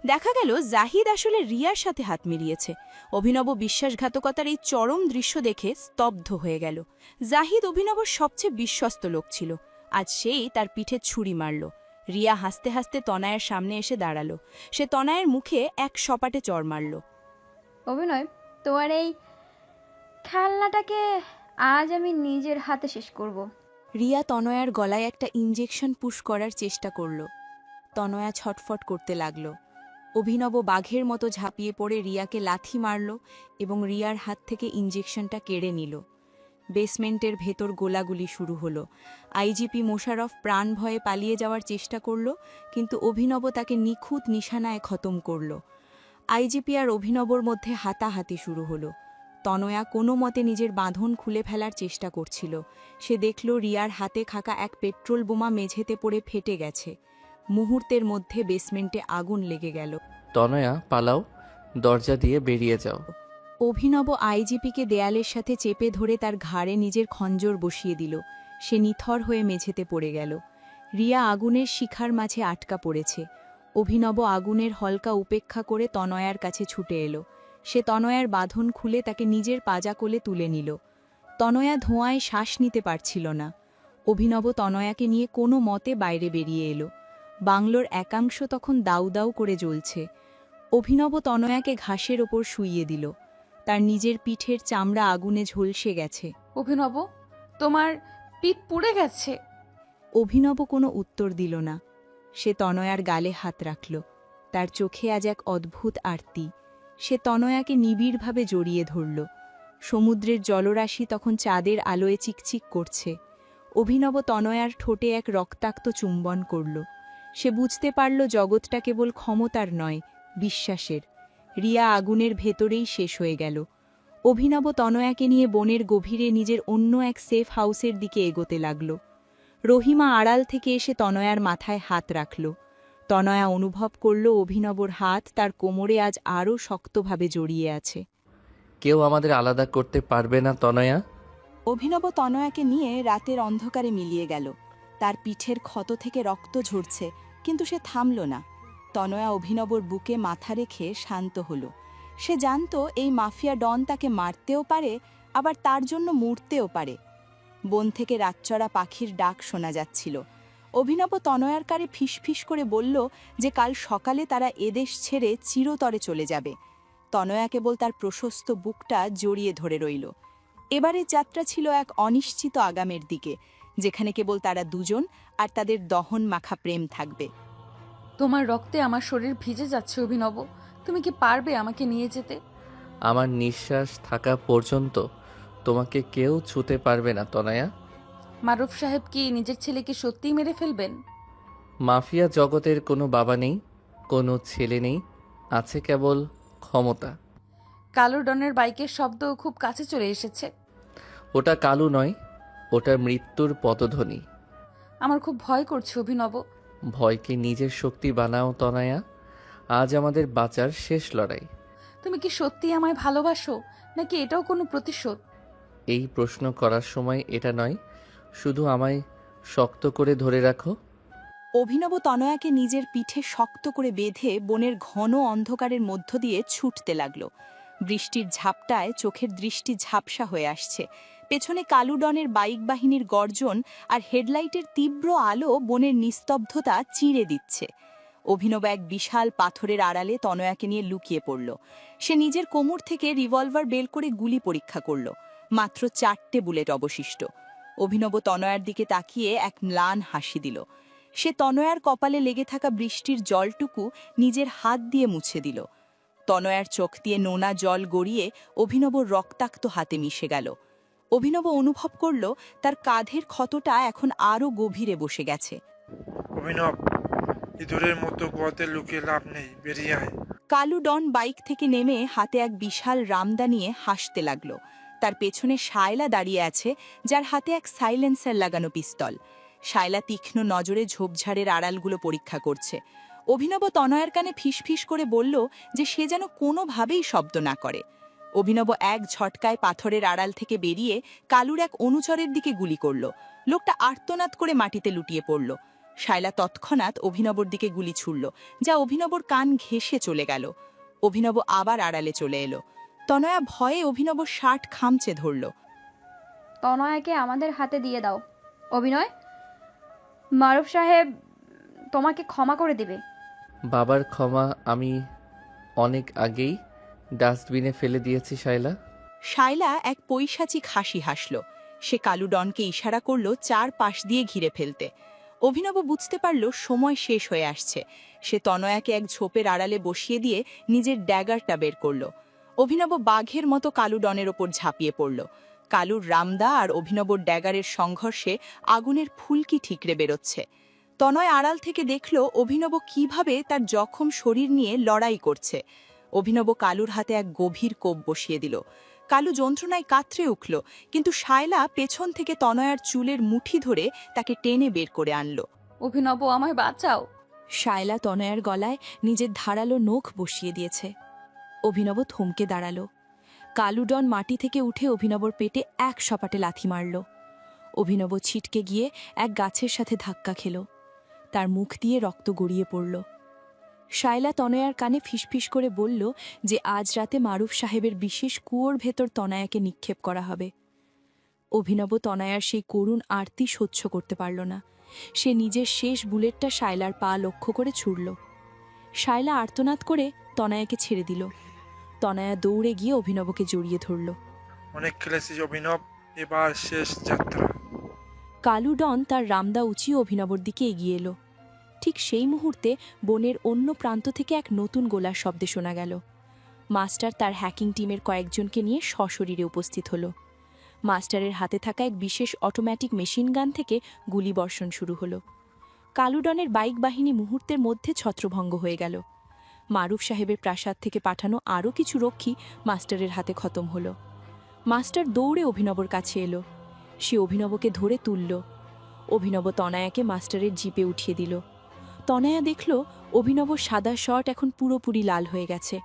দেখা গেল জাহিদ আসলে রিয়ার সাথে হাত মিলিয়েছে। অভিনব বিশ্বাসঘাতকতার এই চরম দৃশ্য দেখে স্তব্ধ হয়ে গেল। জাহিদ অভিনবর সবচেয়ে বিশ্বস্ত লোক ছিল। আজ সেই তার পিঠে ছুরি মারল। রিয়া হাসতে হাসতে তনয়ার সামনে এসে দাঁড়ালো। সে তনয়ার মুখে এক সপাটে চড় মারল। অভিনয়, তোমার এই খেলনাটাকে আজ আমি নিজের হাতে শেষ করব। রিয়া তনয়ার গলায় একটা ইঞ্জেকশন পুশ করার চেষ্টা করল। তনয়া ছটফট করতে লাগল। অভিনব বাঘের মতো ঝাঁপিয়ে পড়ে রিয়াকে লাথি মারল এবং রিয়ার হাত থেকে ইঞ্জেকশনটা কেড়ে নিল। বেসমেন্টের ভেতর গোলাগুলি শুরু হলো। আইজিপি মোশাররফ প্রাণ ভয়ে পালিয়ে যাওয়ার চেষ্টা করল, কিন্তু অভিনব তাকে নিখুঁত নিশানায় খতম করল। আইজিপি আর অভিনবর মধ্যে হাতাহাতি শুরু হলো। তনয়া কোনো মতে নিজের বাঁধন খুলে ফেলার চেষ্টা করছিল। সে দেখল রিয়ার হাতে থাকা এক পেট্রোল বোমা মেঝেতে পড়ে ফেটে গেছে। মুহূর্তের মধ্যে বেসমেন্টে আগুন লেগে গেল। তনয়া, পালাও, দরজা দিয়ে বেরিয়ে যাও। অভিনব আইজিপিকে দেয়ালের সাথে চেপে ধরে তার ঘাড়ে নিজের খঞ্জর বসিয়ে দিল। সে নিথর হয়ে মেঝেতে পড়ে গেল। রিয়া আগুনের শিখার মাঝে আটকা পড়েছে। অভিনব আগুনের হলকা উপেক্ষা করে তনয়ার কাছে ছুটে এলো। সে তনয়ার বাঁধন খুলে তাকে নিজের পাজা কোলে তুলে নিল। তনয়া ধোঁয়ায় শ্বাস নিতে পারছিল না। অভিনব তনয়াকে নিয়ে কোনো মতে বাইরে বেরিয়ে এলো। বাংলোর একাংশ তখন দাউ দাউ করে জ্বলছে। অভিনব তনয়াকে ঘাসের ওপর শুইয়ে দিল। তার নিজের পিঠের চামড়া আগুনে ঝলসে গেছে। অভিনব, তোমার পিঠ পুড়ে গেছে। অভিনব কোনো উত্তর দিল না। সে তনয়ার গালে হাত রাখল। তার চোখে আজ এক অদ্ভুত আরতি। সে তনয়াকে নিবিড়ভাবে জড়িয়ে ধরল। সমুদ্রের জলরাশি তখন চাঁদের আলোয় চিকচিক করছে। অভিনব তনয়ার ঠোঁটে এক রক্তাক্ত চুম্বন করল। সে বুঝতে পারল জগৎটা কেবল ক্ষমতার নয়, বিশ্বাসের। রিয়া আগুনের ভেতরেই শেষ হয়ে গেল। অভিনব তনয়াকে নিয়ে বনের গভীরে নিজের অন্য এক সেফ হাউসের দিকে এগোতে লাগল। রহিমা আড়াল থেকে এসে তনয়ার মাথায় হাত রাখল। তনয়া অনুভব করল অভিনবর হাত তার কোমরে আজ আরও শক্তভাবে জড়িয়ে আছে। কেউ আমাদের আলাদা করতে পারবে না তনয়া। অভিনব তনয়াকে নিয়ে রাতের অন্ধকারে মিলিয়ে গেল। তার পিঠের ক্ষত থেকে রক্ত ঝরছে, কিন্তু সে থামল না। তনয়া অভিনবর বুকে মাথা রেখে শান্ত হল। সে জানত এই মাফিয়া ডন তাকে মারতেও পারে, আবার তার জন্য মরতেও পারে। বন থেকে রাতচরা পাখির ডাক শোনা যাচ্ছিল। অভিনব তনয়ার কারে ফিসফিস করে বলল যে কাল সকালে তারা এদেশ ছেড়ে চিরতরে চলে যাবে। তনয়া কেবল তার প্রশস্ত বুকটা জড়িয়ে ধরে রইল। এবারের যাত্রা ছিল এক অনিশ্চিত আগামের দিকে, যেখানে কেবল তারা দুজন আর তাদের দহন মাখা প্রেম থাকবে। তোমার রক্তে আমার শরীর ভিজে যাচ্ছে অভিনব। তুমি কি পারবে আমাকে নিয়ে যেতে? আমার নিঃশ্বাস থাকা পর্যন্ত তোমাকে কেউ ছুতে পারবে না তনয়া। মারুফ সাহেব কি নিজের ছেলেকে সত্যিই মেরে ফেলবেন? মাফিয়া জগতের কোনো বাবা নেই, কোনো ছেলে নেই, আছে কেবল ক্ষমতা। কালো ডনের বাইকের শব্দ খুব কাছে চলে এসেছে। ওটা কালু নয়, ওটা মৃত্যুর পদধ্বনি। আমার খুব ভয় করছে অভিনব। ভয়কে নিজের শক্তি বানাও তনয়া। আজ আমাদের বাঁচার শেষ লড়াই। তুমি কি সত্যি আমায় ভালোবাসো, নাকি এটাও কোনো প্রতিশোধ? এই প্রশ্ন করার সময় এটা নয়, শুধু আমায় শক্ত করে ধরে রাখো। অভিনব তনয়াকে নিজের পিঠে শক্ত করে বেঁধে বনের ঘন অন্ধকারের মধ্য দিয়ে ছুটতে লাগল। বৃষ্টির ঝাপটায় চোখের দৃষ্টি ঝাপসা হয়ে আসছে। পেছনে কালু ডনের বাইক বাহিনীর গর্জন আর হেডলাইটের তীব্র আলো বনের নিস্তব্ধতা চিরে দিচ্ছে। অভিনব এক বিশাল পাথরের আড়ালে তনয়াকে নিয়ে লুকিয়ে পড়ল। সে নিজের কোমর থেকে রিভলভার বের করে গুলি পরীক্ষা করল। মাত্র 4টে বুলেট অবশিষ্ট। অভিনব তনয়ার দিকে তাকিয়ে এক ম্লান হাসি দিল। সে তনয়ার কপালে লেগে থাকা বৃষ্টির জলটুকু নিজের হাত দিয়ে মুছে দিল। তনয়ার চোখ দিয়ে নোনা জল গড়িয়ে অভিনবর রক্তাক্ত হাতে মিশে গেল। অভিনব অনুভব করল তার কাঁধের ক্ষতটা এখন আরও গভীরে বসে গেছে। অভিনব, ইঁদুরের মতো পথে লুকিয়ে লাভ নেই, বেরিয়ে আয়। কালু ডন বাইক থেকে নেমে হাতে এক বিশাল রামদা নিয়ে হাসতে লাগল। তার পেছনে শায়লা দাঁড়িয়ে আছে, যার হাতে এক সাইলেন্সার লাগানো পিস্তল। শায়লা তীক্ষ্ণ নজরে ঝোপঝাড়ের আড়ালগুলো পরীক্ষা করছে। অভিনব তনয়ার কানে ফিসফিস করে বলল যে সে যেন কোনোভাবেই শব্দ না করে। অভিনব এক ঝটকায় পাথরের আড়াল থেকে বেরিয়ে কালুর এক অনুচরের দিকে গুলি করল। লোকটা আর্তনাদ করে মাটিতে লুটিয়ে পড়ল। শায়লা তৎক্ষণাৎ অভিনবর দিকে গুলি ছুড়ল, যা অভিনবর কান ঘেঁষে চলে গেল। অভিনব আবার আড়ালে চলে এলো। তনয়া ভয়ে অভিনবর শার্ট খামচে ধরল। তনয়াকে আমাদের হাতে দিয়ে দাও অভিনয়। মারুফ সাহেব তোমাকে ক্ষমা করে দেবে। বাবার ক্ষমা আমি অনেক আগেই ডাস্টবিনে ফেলে দিয়েছি শায়লা। শায়লা এক পৈশাচিক হাসি হাসল। সে কালু ডনকে ইশারা করল চারপাশ দিয়ে ঘিরে ফেলতে। অভিনব বুঝতে পারল সময় শেষ হয়ে আসছে। সে তনয়াকে এক ঝোপের আড়ালে বসিয়ে দিয়ে নিজের ড্যাগারটা বের করল। অভিনব বাঘের মতো কালু ডনের ওপর ঝাঁপিয়ে পড়ল। কালুর রামদা আর অভিনবর ড্যাগারের সংঘর্ষে আগুনের ফুলকি ঠিকরে বেরোচ্ছে। তনয় আড়াল থেকে দেখল অভিনব কিভাবে তার জখম শরীর নিয়ে লড়াই করছে। অভিনব কালুর হাতে এক গভীর কোপ বসিয়ে দিল। কালু যন্ত্রণায় কাতরে উঠল, কিন্তু শায়লা পেছন থেকে তনয়ার চুলের মুঠি ধরে তাকে টেনে বের করে আনল। অভিনব, আমায় বাঁচাও। শায়লা তনয়ার গলায় নিজের ধারালো নখ বসিয়ে দিয়েছে। অভিনব থমকে দাঁড়ালো। কালু ডন মাটি থেকে উঠে অভিনবর পেটে এক সপাটে লাথি মারল। অভিনব ছিটকে গিয়ে এক গাছের সাথে ধাক্কা খেল। তার মুখ দিয়ে রক্ত গড়িয়ে পড়ল। শায়লা তনয়ার কানে ফিসফিস করে বলল যে আজ রাতে মারুফ সাহেবের বিশেষ কুয়োর ভেতর তনয়াকে নিক্ষেপ করা হবে। অভিনব তনয়ার সেই করুণ আরতি সহ্য করতে পারল না। সে নিজের শেষ বুলেটটা শায়লার পা লক্ষ্য করে ছুড়ল। শায়লা আর্তনাদ করে তনয়াকে ছেড়ে দিল। তনয়া দৌড়ে গিয়ে অভিনবকে জড়িয়ে ধরল। অনেক খেলেছিস অভিনব, এবার শেষ যাত্রা। কালু ডন তার রামদা উঁচিয়ে অভিনবর দিকে এগিয়ে এলো। ঠিক সেই মুহূর্তে বনের অন্য প্রান্ত থেকে এক নতুন গোলার শব্দে শোনা গেল। মাস্টার তার হ্যাকিং টিমের কয়েকজনকে নিয়ে সশরীরে উপস্থিত হল। মাস্টারের হাতে থাকা এক বিশেষ অটোমেটিক মেশিন গান থেকে গুলি বর্ষণ শুরু হলো। কালুডনের বাইক বাহিনী মুহূর্তের মধ্যে ছত্রভঙ্গ হয়ে গেল। মারুফ সাহেবের প্রাসাদ থেকে পাঠানো আরও কিছু রক্ষী মাস্টারের হাতে খতম হলো। মাস্টার দৌড়ে অভিনবর কাছে এলো। সে অভিনবকে ধরে তুলল। অভিনব তনয়াকে মাস্টারের জিপে উঠিয়ে দিল। তনয়া দেখল অভিনবর সাদা শার্ট এখন পুরোপুরি লাল হয়ে গেছে।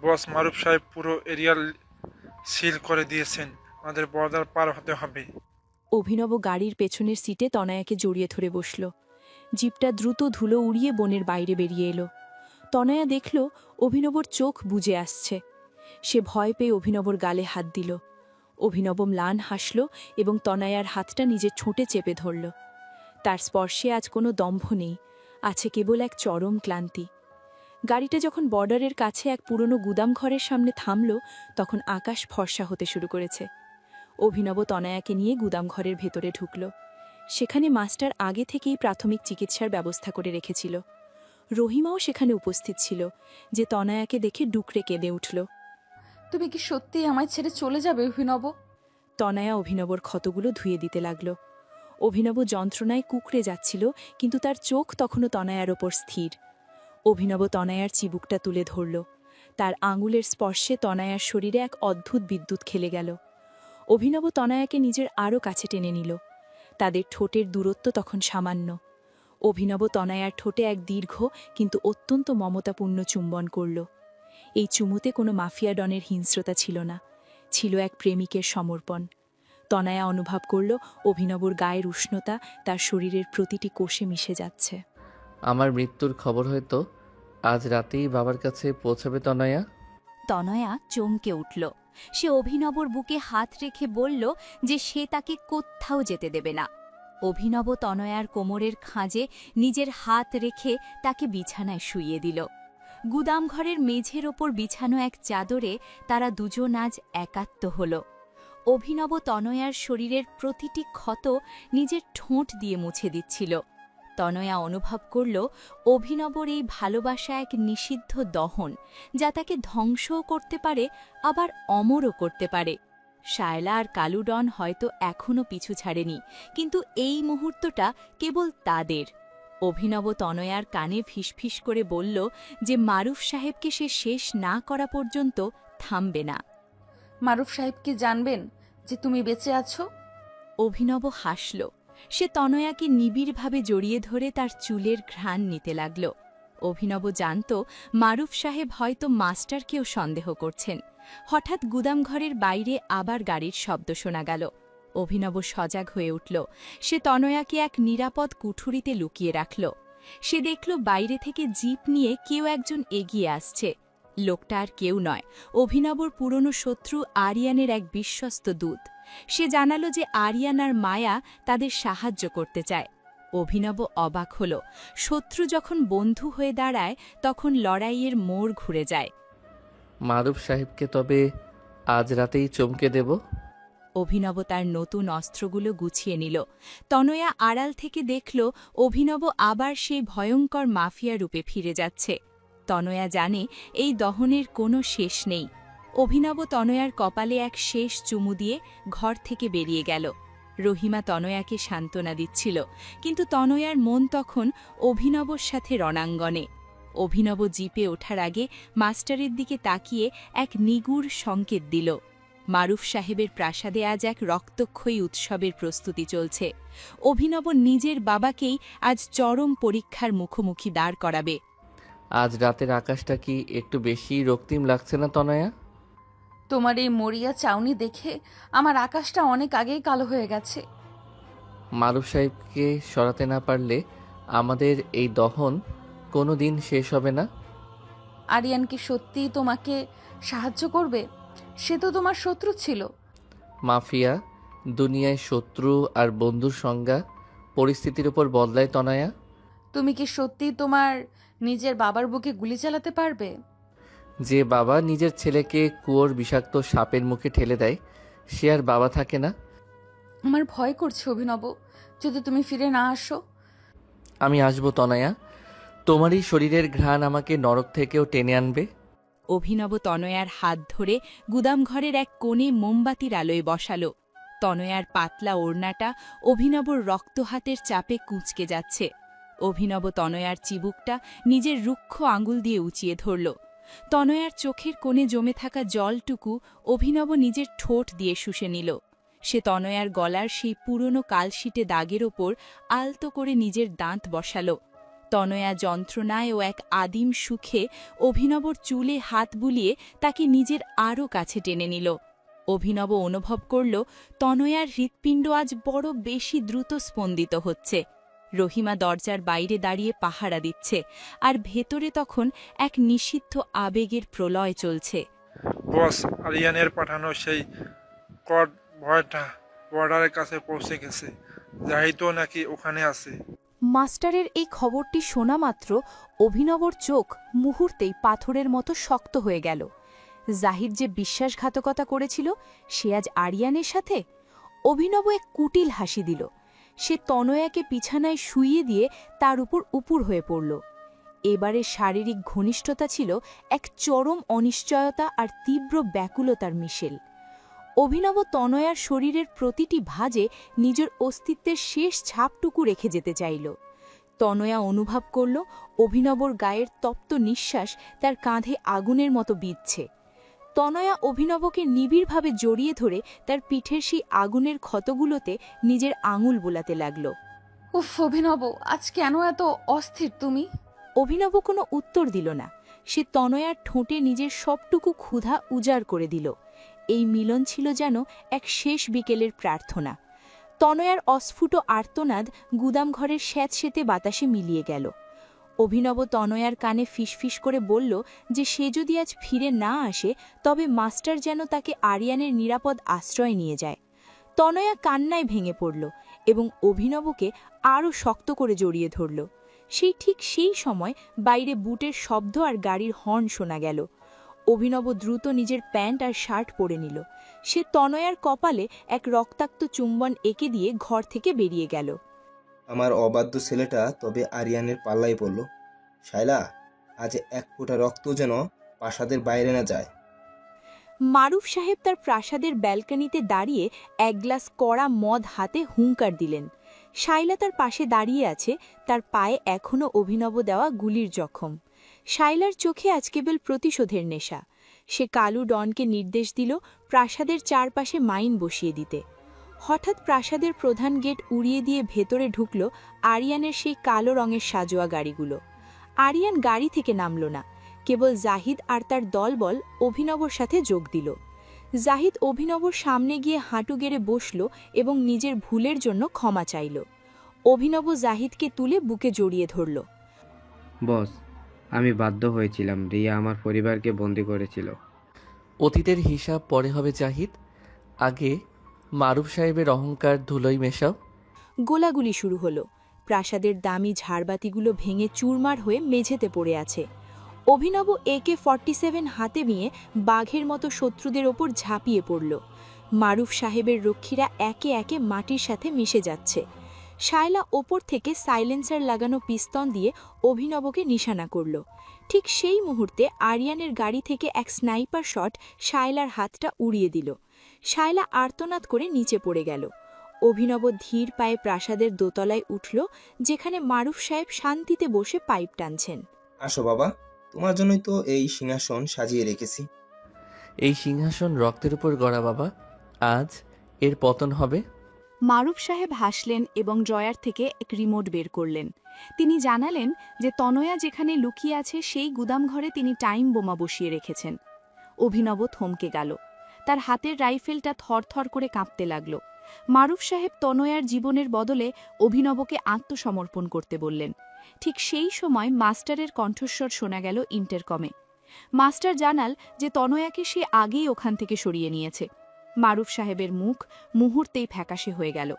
বস, মারুফ সাহেব পুরো এরিয়া সিল করে দিয়েছেন, আমাদের বর্ডার পার হতে হবে। অভিনব গাড়ির পেছনের সিটে তনয়াকে জড়িয়ে ধরে বসল। জিপটা দ্রুত ধুলো উড়িয়ে বনের বাইরে বেরিয়ে এলো। তনয়া দেখল অভিনবর চোখ বুজে আসছে। সে ভয় পেয়ে অভিনবর গালে হাত দিল। অভিনব ম্লান হাসল এবং তনয়ার হাতটা নিজের ঠোঁটে চেপে ধরল। তার স্পর্শে আজ কোনো দম্ভ নেই, আছে কেবল এক চরম ক্লান্তি। গাড়িটা যখন বর্ডারের কাছে এক পুরনো গুদাম ঘরের সামনে থামল, তখন আকাশ ফর্সা হতে শুরু করেছে। অভিনব তনয়াকে নিয়ে গুদাম ঘরের ভেতরে ঢুকল। সেখানে মাস্টার আগে থেকেই প্রাথমিক চিকিৎসার ব্যবস্থা করে রেখেছিল। রহিমাও সেখানে উপস্থিত ছিল, যে তনয়াকে দেখে ডুকরে কেঁদে উঠল। তুমি কি সত্যিই আমায় ছেড়ে চলে যাবে অভিনব? তনয়া অভিনবর ক্ষতগুলো ধুয়ে দিতে লাগল। অভিনব যন্ত্রণায় কুকড়ে যাচ্ছিল, কিন্তু তার চোখ তখনও তনয়ার ওপর স্থির। অভিনব তনয়ার চিবুকটা তুলে ধরল। তার আঙুলের স্পর্শে তনয়ার শরীরে এক অদ্ভুত বিদ্যুৎ খেলে গেল। অভিনব তনয়াকে নিজের আরও কাছে টেনে নিল। তাদের ঠোঁটের দূরত্ব তখন সামান্য। অভিনব তনয়ার ঠোঁটে এক দীর্ঘ কিন্তু অত্যন্ত মমতাপূর্ণ চুম্বন করল। এই চুমুতে কোনো মাফিয়া ডনের হিংস্রতা ছিল না, ছিল এক প্রেমিকের সমর্পণ। তনয়া অনুভব করল অভিনবর গায়ের উষ্ণতা তার শরীরের প্রতিটি কোষে মিশে যাচ্ছে। আমার মৃত্যুর খবর হয়তো আজ রাতেই বাবার কাছে পৌঁছাবে তনয়া। তনয়া চমকে উঠল। সে অভিনবর বুকে হাত রেখে বলল যে সে তাকে কোথাও যেতে দেবে না। অভিনব তনয়ার কোমরের খাঁজে নিজের হাত রেখে তাকে বিছানায় শুইয়ে দিল। গুদামঘরের মেঝের ওপর বিছানো এক চাদরে তারা দুজন আজ একাত্ম হল। অভিনব তনয়ার শরীরের প্রতিটি ক্ষত নিজের ঠোঁট দিয়ে মুছে দিচ্ছিল। তনয়া অনুভব করল অভিনবর এই ভালোবাসা এক নিষিদ্ধ দহন, যা তাকে ধ্বংসও করতে পারে, আবার অমরও করতে পারে। শায়লা আর কালুডন হয়তো এখনও পিছু ছাড়েনি, কিন্তু এই মুহূর্তটা কেবল তাদের। অভিনব তনয়ার কানে ফিসফিস করে বলল যে মারুফ সাহেবকে সে শেষ না করা পর্যন্ত থামবে না। মারুফ সাহেব কি জানবেন যে তুমি বেঁচে আছো? অভিনব হাসল। সে তনয়াকে নিবিড়ভাবে জড়িয়ে ধরে তার চুলের ঘ্রাণ নিতে লাগল। অভিনব জানত মারুফ সাহেব হয়তো মাস্টারকেও সন্দেহ করছেন। হঠাৎ গুদামঘরের বাইরে আবার গাড়ির শব্দ শোনা গেল। অভিনব সজাগ হয়ে উঠল। সে তনয়াকে এক নিরাপদ কুঠুরিতে লুকিয়ে রাখল। সে দেখল বাইরে থেকে জিপ নিয়ে কেউ একজন এগিয়ে আসছে। লোকটা আর কেউ নয়, অভিনবর পুরনো শত্রু আরিয়ানের এক বিশ্বস্ত দূত। সে জানালো যে আরিয়ান আর মায়া তাদের সাহায্য করতে চায়। অভিনব অবাক হল। শত্রু যখন বন্ধু হয়ে দাঁড়ায়, তখন লড়াইয়ের মোড় ঘুরে যায়। মারুফ সাহেবকে তবে আজ রাতেই চমকে দেব। অভিনব তার নতুন অস্ত্রগুলো গুছিয়ে নিল। তনয়া আড়াল থেকে দেখল অভিনব আবার সেই ভয়ঙ্কর মাফিয়া রূপে ফিরে যাচ্ছে। তনয়া জানে এই দহনের কোনো শেষ নেই। অভিনব তনয়ার কপালে এক শেষ চুমু দিয়ে ঘর থেকে বেরিয়ে গেল। রহিমা তনয়াকে সান্ত্বনা দিচ্ছিল, কিন্তু তনয়ার মন তখন অভিনবর সাথে রণাঙ্গনে। অভিনব জিপে ওঠার আগে মাস্টারের দিকে তাকিয়ে এক নিগুড় সংকেত দিল। মারুফ সাহেবের প্রাসাদে আজ এক রক্তক্ষয়ী উৎসবের প্রস্তুতি চলছে। অভিনব নিজের বাবাকেই আজ চরম পরীক্ষার মুখোমুখি দাঁড় করাবে। আজ রাতের আকাশটা কি একটু বেশি রক্তিম লাগছে না তনয়া? তোমার এই মরিয়া চাউনি দেখে আমার আকাশটা অনেক আগেই কালো হয়ে গেছে। মারুফ সাহেবকে সরাতে না পারলে আমাদের এই দহন কোনো দিন শেষ হবে না। আরিয়ান কি সত্যিই তোমাকে সাহায্য করবে? সে তো তোমার শত্রু ছিল। মাফিয়া দুনিয়ায় শত্রু আর বন্ধুর সংজ্ঞা পরিস্থিতির উপর বদলায় তনয়া। তুমি কি সত্যিই তোমার নিজের বাবার বুকে গুলি চালাতে পারবে? যে বাবা নিজের ছেলেকে কুয়োর বিষাক্ত সাপের মুখে ঠেলে দেয়, সে আর বাবা থাকে না। আমার ভয় করছে অভিনব, যদি তুমি ফিরে না আসো। আমি আসবো তনয়া, তোমারই শরীরের ঘ্রাণ আমাকে নরক থেকেও টেনে আনবে। অভিনব তনয়ার হাত ধরে গুদামঘরের এক কোণে মোমবাতির আলোয় বসাল। তনয়ার পাতলা ওড়নাটা অভিনবর রক্ত হাতের চাপে কুঁচকে যাচ্ছে। অভিনব তনয়ার চিবুকটা নিজের রুক্ষ আঙুল দিয়ে উঁচিয়ে ধরল। তনয়ার চোখের কোণে জমে থাকা জলটুকু অভিনব নিজের ঠোঁট দিয়ে শুষে নিল। সে তনয়ার গলার সেই পুরনো কালশিটে দাগের ওপর আলতো করে নিজের দাঁত বসাল। তনয়া যন্ত্রণায় ও এক আদিম সুখে অভিনবর চুলে হাত বুলিয়ে তাকে নিজের আরও কাছে টেনে নিল। অভিনব অনুভব করল তনয়ার হৃৎপিণ্ড আজ বড় বেশি দ্রুত স্পন্দিত হচ্ছে। রহিমা দরজার বাইরে দাঁড়িয়ে পাহারা দিচ্ছে, আর ভেতরে তখন এক নিষিদ্ধ আবেগের প্রলয় চলছে। বস, আরিয়ানের পাঠানো সেই কড ভয়টা বর্ডারের কাছে পৌঁছে গেছে। জাহিদও নাকি ওখানে আছে। মাস্টারের এই খবরটি শোনা মাত্র অভিনবর চোখ মুহূর্তেই পাথরের মতো শক্ত হয়ে গেল। জাহিদ যে বিশ্বাসঘাতকতা করেছিল সে আজ আরিয়ানের সাথে। অভিনব এক কুটিল হাসি দিল। সে তনয়াকে বিছানায় শুইয়ে দিয়ে তার উপর উপুর হয়ে পড়ল। এবারে শারীরিক ঘনিষ্ঠতা ছিল এক চরম অনিশ্চয়তা আর তীব্র ব্যাকুলতার মিশেল। অভিনব তনয়ার শরীরের প্রতিটি ভাঁজে নিজের অস্তিত্বের শেষ ছাপটুকু রেখে যেতে চাইল। তনয়া অনুভব করল অভিনবর গায়ের তপ্ত নিঃশ্বাস তার কাঁধে আগুনের মতো বিঁধছে। তনয়া অভিনবকে নিবিড়ভাবে জড়িয়ে ধরে তার পিঠের সেই আগুনের ক্ষতগুলোতে নিজের আঙুল বোলাতে লাগল। উফ অভিনব, আজ কেন এত অস্থির তুমি? অভিনব কোনো উত্তর দিল না। সে তনয়ার ঠোঁটে নিজের সবটুকু ক্ষুধা উজাড় করে দিল। এই মিলন ছিল যেন এক শেষ বিকেলের প্রার্থনা। তনয়ার অস্ফুট আর্তনাদ গুদামঘরের স্যাঁতসেঁতে বাতাসে মিলিয়ে গেল। অভিনব তনয়ার কানে ফিসফিস করে বলল যে সে যদি আজ ফিরে না আসে তবে মাস্টার যেন তাকে আরিয়ানের নিরাপদ আশ্রয় নিয়ে যায়। তনয়া কান্নায় ভেঙে পড়ল এবং অভিনবকে আরও শক্ত করে জড়িয়ে ধরল। ঠিক সেই সময় বাইরে বুটের শব্দ আর গাড়ির হর্ন শোনা গেল। অভিনব দ্রুত নিজের প্যান্ট আর শার্ট পরে নিল। সে তনয়ার কপালে এক রক্তাক্ত চুম্বন এঁকে দিয়ে ঘর থেকে বেরিয়ে গেল। আমার অবাধ্য ছেলেটা তবে আরিয়ানের পাল্লায় পড়ল। শায়লা, আজ এক ফোঁটা রক্ত যেন প্রাসাদের বাইরে না যায়। মারুফ সাহেব তার প্রাসাদের ব্যালকনিতে দাঁড়িয়ে এক গ্লাস কড়া মদ হাতে হুঙ্কার দিলেন। শায়লা তার পাশে দাঁড়িয়ে আছে, তার পায়ে এখনও অভিনব দেওয়া গুলির জখম। শায়লার চোখে আজ কেবল প্রতিশোধের নেশা। সে কালু ডনকে নির্দেশ দিল প্রাসাদের চারপাশে মাইন বসিয়ে দিতে। হঠাৎ প্রাসাদের প্রধান গেট উড়িয়ে দিয়ে ভেতরে ঢুকল আরিয়ানের সেই কালো রঙের সাজোয়া গাড়িগুলো। আরিয়ান গাড়ি থেকে নামল না, কেবল জাহিদ আর তার দলবল অভিনবর সাথে যোগ দিল। জাহিদ অভিনবর সামনে গিয়ে হাঁটু গেড়ে বসল এবং নিজের ভুলের জন্য ক্ষমা চাইল। অভিনব জাহিদকে তুলে বুকে জড়িয়ে ধরল। বস, আমি বাধ্য হয়েছিলাম। রিয়া আমার পরিবারকে বন্দি করেছিল। অতীতের হিসাব পরে হবে জাহিদ, আগে মারুফ সাহেবের অহংকার ধুলোই মেশাও। গোলাগুলি শুরু হলো। প্রাসাদের দামি ঝাড়বাতিগুলো ভেঙে চুরমার হয়ে মেঝেতে পড়ে আছে। অভিনব AK-47 হাতে নিয়ে বাঘের মতো শত্রুদের ওপর ঝাঁপিয়ে পড়ল। মারুফ সাহেবের রক্ষীরা একে একে মাটির সাথে মিশে যাচ্ছে। শায়লা ওপর থেকে সাইলেন্সার লাগানো পিস্তল দিয়ে অভিনবকে নিশানা করল। ঠিক সেই মুহূর্তে আরিয়ানের গাড়ি থেকে এক স্নাইপার শট শায়লার হাতটা উড়িয়ে দিল। শায়লা আর্তনাদ করে নিচে পড়ে গেল। অভিনব ধীর পায়ে প্রাসাদের দোতলায় উঠল, যেখানে মারুফ সাহেব শান্তিতে বসে পাইপ টানছেন। আসো বাবা, তোমার জন্যই তো এই সিংহাসন সাজিয়ে রেখেছি। এই সিংহাসন রক্তের উপর গড়া বাবা, আজ এর পতন হবে। মারুফ সাহেব হাসলেন এবং ড্রয়ার থেকে এক রিমোট বের করলেন। তিনি জানালেন যে তনয়া যেখানে লুকিয়ে আছে সেই গুদামঘরে তিনি টাইম বোমা বসিয়ে রেখেছেন। অভিনব থমকে গেল। তার হাতের রাইফেলটা থরথর করে কাঁপতে লাগল। মারুফ সাহেব তনয়ার জীবনের বদলে অভিনবকে আত্মসমর্পণ করতে বললেন। ঠিক সেই সময় মাস্টারের কণ্ঠস্বর শোনা গেল ইন্টারকমে। মাস্টার জানাল যে তনয়াকে সে আগেই ওখান থেকে সরিয়ে নিয়েছে। মারুফ সাহেবের মুখ মুহূর্তেই ফ্যাকাশে হয়ে গেল।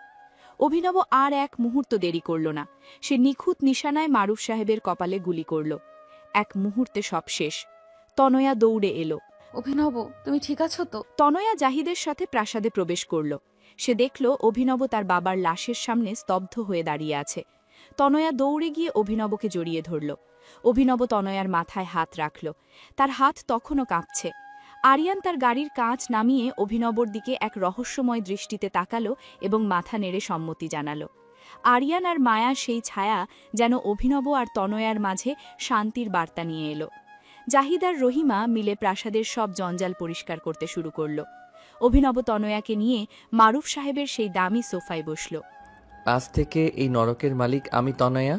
অভিনব আর এক মুহূর্ত দেরি করল না। সে নিখুঁত নিশানায় মারুফ সাহেবের কপালে গুলি করল। এক মুহূর্তে সব শেষ। তনয়া দৌড়ে এলো। অভিনব, তুমি ঠিক আছো তো? তনয়া জাহিদের সাথে প্রাসাদে প্রবেশ করল। সে দেখল অভিনব তার বাবার লাশের সামনে স্তব্ধ হয়ে দাঁড়িয়ে আছে। তনয়া দৌড়ে গিয়ে অভিনবকে জড়িয়ে ধরল। অভিনব তনয়ার মাথায় হাত রাখল। তার হাত তখনও কাঁপছে। আরিয়ান তার গাড়ির কাঁচ নামিয়ে অভিনবর দিকে এক রহস্যময় দৃষ্টিতে তাকালো এবং মাথা নেড়ে সম্মতি জানালো। আরিয়ান আর মায়া সেই ছায়া যেন অভিনব আর তনয়ার মাঝে শান্তির বার্তা নিয়ে এলো। জাহিদ আর রহিমা মিলে প্রাসাদের সব জঞ্জাল পরিষ্কার করতে শুরু করল। অভিনব তনয়াকে নিয়ে মারুফ সাহেবের সেই দামি সোফায় বসল। আজ থেকে এই নরকের মালিক আমি তনয়া,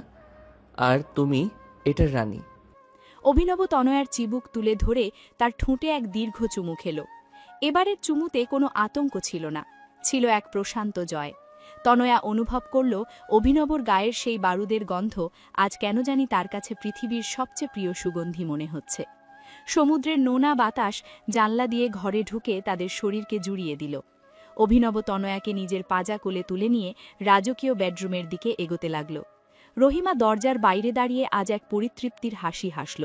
আর তুমি এটার রানী। অভিনব তনয়ার চিবুক তুলে ধরে তার ঠোঁটে এক দীর্ঘ চুমু খেল। এবারের চুমুতে কোনো আতঙ্ক ছিল না, ছিল এক প্রশান্ত জয়। তনয়া অনুভব করল অভিনবর গায়ের সেই বারুদের গন্ধ আজ কেন জানি তার কাছে পৃথিবীর সবচেয়ে প্রিয় সুগন্ধি মনে হচ্ছে। সমুদ্রের নোনা বাতাস জানলা দিয়ে ঘরে ঢুকে তাদের শরীরকে জুড়িয়ে দিল। অভিনব তনয়াকে নিজের পাজা কোলে তুলে নিয়ে রাজকীয় বেডরুমের দিকে এগোতে লাগল। রহিমা দরজার বাইরে দাঁড়িয়ে আজ এক পরিতৃপ্তির হাসি হাসল।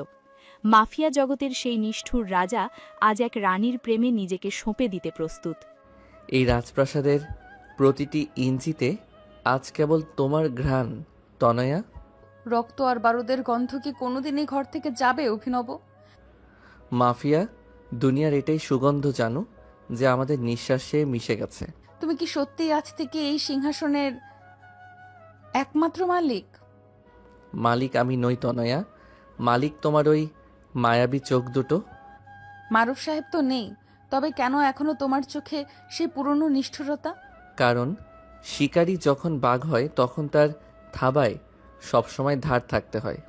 মাফিয়া জগতের সেই নিষ্ঠুর রাজা আজ এক রানীর প্রেমে নিজেকে সঁপে দিতে প্রস্তুত। এই রাজপ্রাসাদের প্রতিটি ইঞ্চিতে আজ কেবল তোমার ঘ্রাণ তনয়া। রক্ত আর বারুদের গন্ধ কি কোনোদিনই ঘর থেকে যাবে অভিনব? মাফিয়া দুনিয়ার এটাই সুগন্ধ জানো, যে আমাদের নিঃশ্বাসে মিশে গেছে। তুমি কি সত্যিই আজ থেকে এই সিংহাসনের একমাত্র মালিক? মালিক আমি নই তনয়া, মালিক তোমার ওই মায়াবী চোখ দুটো। মারুফ সাহেব তো নেই, তবে কেন এখনো তোমার চোখে সেই পুরনো নিষ্ঠুরতা? কারণ শিকারী যখন বাঘ হয় তখন তার থাবায় সবসময় ধার থাকতে হয়।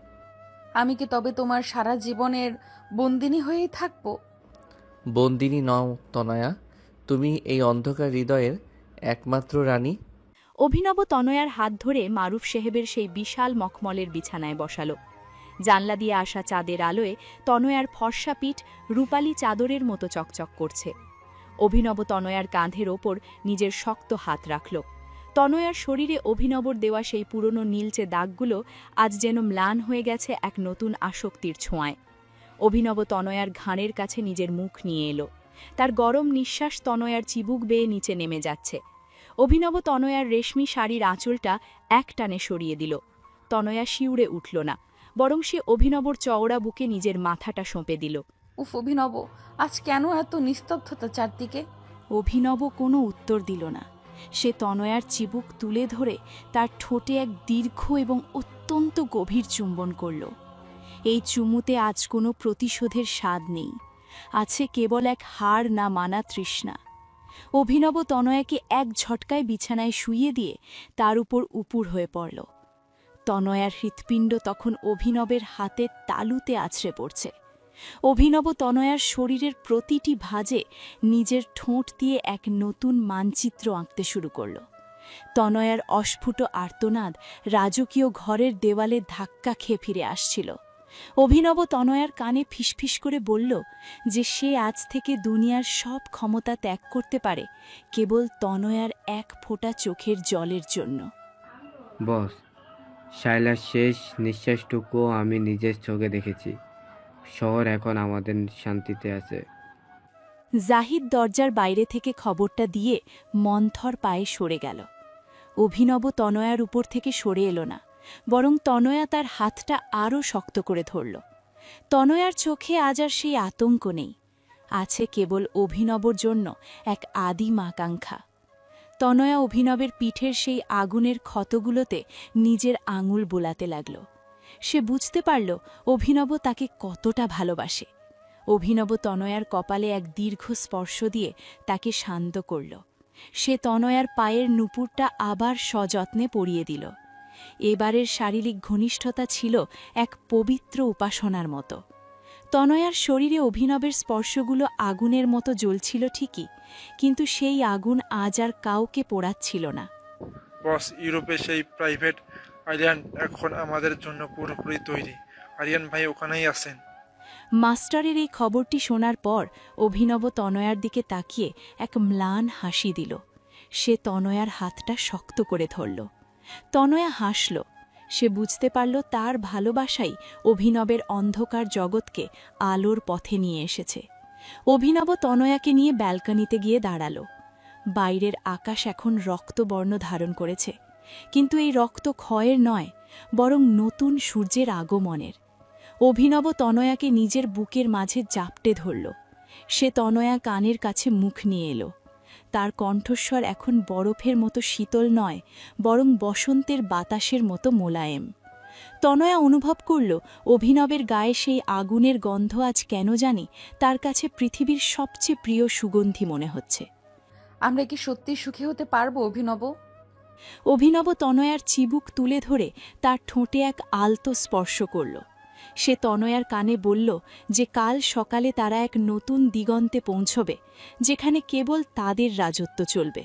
আমি কি তবে তোমার সারা জীবনের বন্দিনী হয়েই থাকবো? বন্দিনী নও তনয়া, তুমি এই অন্ধকার হৃদয়ের একমাত্র রানী। অভিনব তনয়ার হাত ধরে মারুফ সাহেবের সেই বিশাল মখমলের বিছানায় বসালো। জানলা দিয়ে আসা চাঁদের আলোয় তনয়ার ফর্সা পিঠ রূপালী চাদরের মতো চকচক করছে। অভিনব তনয়ার কাঁধের ওপর নিজের শক্ত হাত রাখল। তনয়ার শরীরে অভিনবর দেওয়া সেই পুরনো নীলচে দাগগুলো আজ যেন ম্লান হয়ে গেছে এক নতুন আসক্তির ছোঁয়ায়। অভিনব তনয়ার ঘাড়ের কাছে নিজের মুখ নিয়ে এলো। তার গরম নিঃশ্বাস তনয়ার চিবুক বেয়ে নিচে নেমে যাচ্ছে। অভিনব তনয়ার রেশমি শাড়ির আঁচলটা এক টানে সরিয়ে দিল। তনয়া শিউরে উঠল না, বরং সে অভিনবর চওড়া বুকে নিজের মাথাটা সঁপে দিল। উফ অভিনব, আজ কেন এত নিস্তব্ধতা চারদিকে? অভিনব কোনো উত্তর দিল না। সে তনয়ার চিবুক তুলে ধরে তার ঠোঁটে এক দীর্ঘ এবং অত্যন্ত গভীর চুম্বন করল। এই চুমুতে আজ কোনো প্রতিশোধের স্বাদ নেই, আছে কেবল এক হার না মানা তৃষ্ণা। অভিনব তনয়াকে এক ঝটকায় বিছানায় শুইয়ে দিয়ে তার উপর উপুর হয়ে পড়ল। তনয়ার হৃৎপিণ্ড তখন অভিনবের হাতের তালুতে আছড়ে পড়ছে। অভিনব তনয়ার শরীরের প্রতিটি ভাঁজে নিজের ঠোঁট দিয়ে এক নতুন মানচিত্র আঁকতে শুরু করল। তনয়ার অস্ফুট আর্তনাদ রাজকীয় ঘরের দেওয়ালে ধাক্কা খেয়ে ফিরে আসছিল। অভিনব তনয়ার কানে ফিসফিস করে বলল যে সে আজ থেকে দুনিয়ার সব ক্ষমতা ত্যাগ করতে পারে কেবল তনয়ার এক ফোঁটা চোখের জলের জন্য। বস, শায়লার শেষ নিঃশ্বাসটুকু আমি নিজের চোখে দেখেছি। শহর এখন আমাদের শান্তিতে আছে। জাহিদ দরজার বাইরে থেকে খবরটা দিয়ে মন্থর পায়ে সরে গেল। অভিনব তনয়ার উপর থেকে সরে এলো না, বরং তনয়া তার হাতটা আরও শক্ত করে ধরল। তনয়ার চোখে আজ আর সেই আতঙ্ক নেই, আছে কেবল অভিনবর জন্য এক আদিম আকাঙ্ক্ষা। তনয়া অভিনবের পিঠের সেই আগুনের ক্ষতগুলোতে নিজের আঙুল বোলাতে লাগল। সে বুঝতে পারল অভিনব তাকে কতটা ভালোবাসে। অভিনব তনয়ার কপালে এক দীর্ঘ স্পর্শ দিয়ে তাকে শান্ত করল। সে তনয়ার পায়ের নুপুরটা আবার সযত্নে পরিয়ে দিল। এবারের শারীরিক ঘনিষ্ঠতা ছিল এক পবিত্র উপাসনার মতো। তনয়ার শরীরে অভিনবের স্পর্শগুলো আগুনের মতো জ্বলছিল ঠিকই, কিন্তু সেই আগুন আজ আর কাউকে পোড়াচ্ছিল না। বস, ইউরোপে সেই প্রাইভেট আইল্যান্ড এখন আমাদের জন্য পুরোপুরি তৈরি। আরিয়ান ভাই ওখানেই আছেন। মাস্টারের এই খবরটি শোনার পর অভিনব তনয়ার দিকে তাকিয়ে এক ম্লান হাসি দিল। সে তনয়ার হাতটা শক্ত করে ধরল। তনয়া হাসল। সে বুঝতে পারল তার ভালোবাসাই অভিনবের অন্ধকার জগৎকে আলোর পথে নিয়ে এসেছে। অভিনব তনয়াকে নিয়ে ব্যালকনিতে গিয়ে দাঁড়াল। বাইরের আকাশ এখন রক্তবর্ণ ধারণ করেছে, কিন্তু এই রক্ত ক্ষয়ের নয়, বরং নতুন সূর্যের আগমনের। অভিনব তনয়াকে নিজের বুকের মাঝে জাপটে ধরল। সে তনয়া কানের কাছে মুখ নিয়ে এলো। তার কণ্ঠস্বর এখন বরফের মতো শীতল নয়, বরং বসন্তের বাতাসের মতো মোলায়েম। তনয়া অনুভব করল অভিনবের গায়ে সেই আগুনের গন্ধ আজ কেন জানি তার কাছে পৃথিবীর সবচেয়ে প্রিয় সুগন্ধি মনে হচ্ছে। আমরা কি সত্যি সুখী হতে পারবো অভিনব? অভিনব তনয়ার চিবুক তুলে ধরে তার ঠোঁটে এক আলতো স্পর্শ করল। সে তনয়ার কানে বলল যে কাল সকালে তারা এক নতুন দিগন্তে পৌঁছবে, যেখানে কেবল তাদের রাজত্ব চলবে।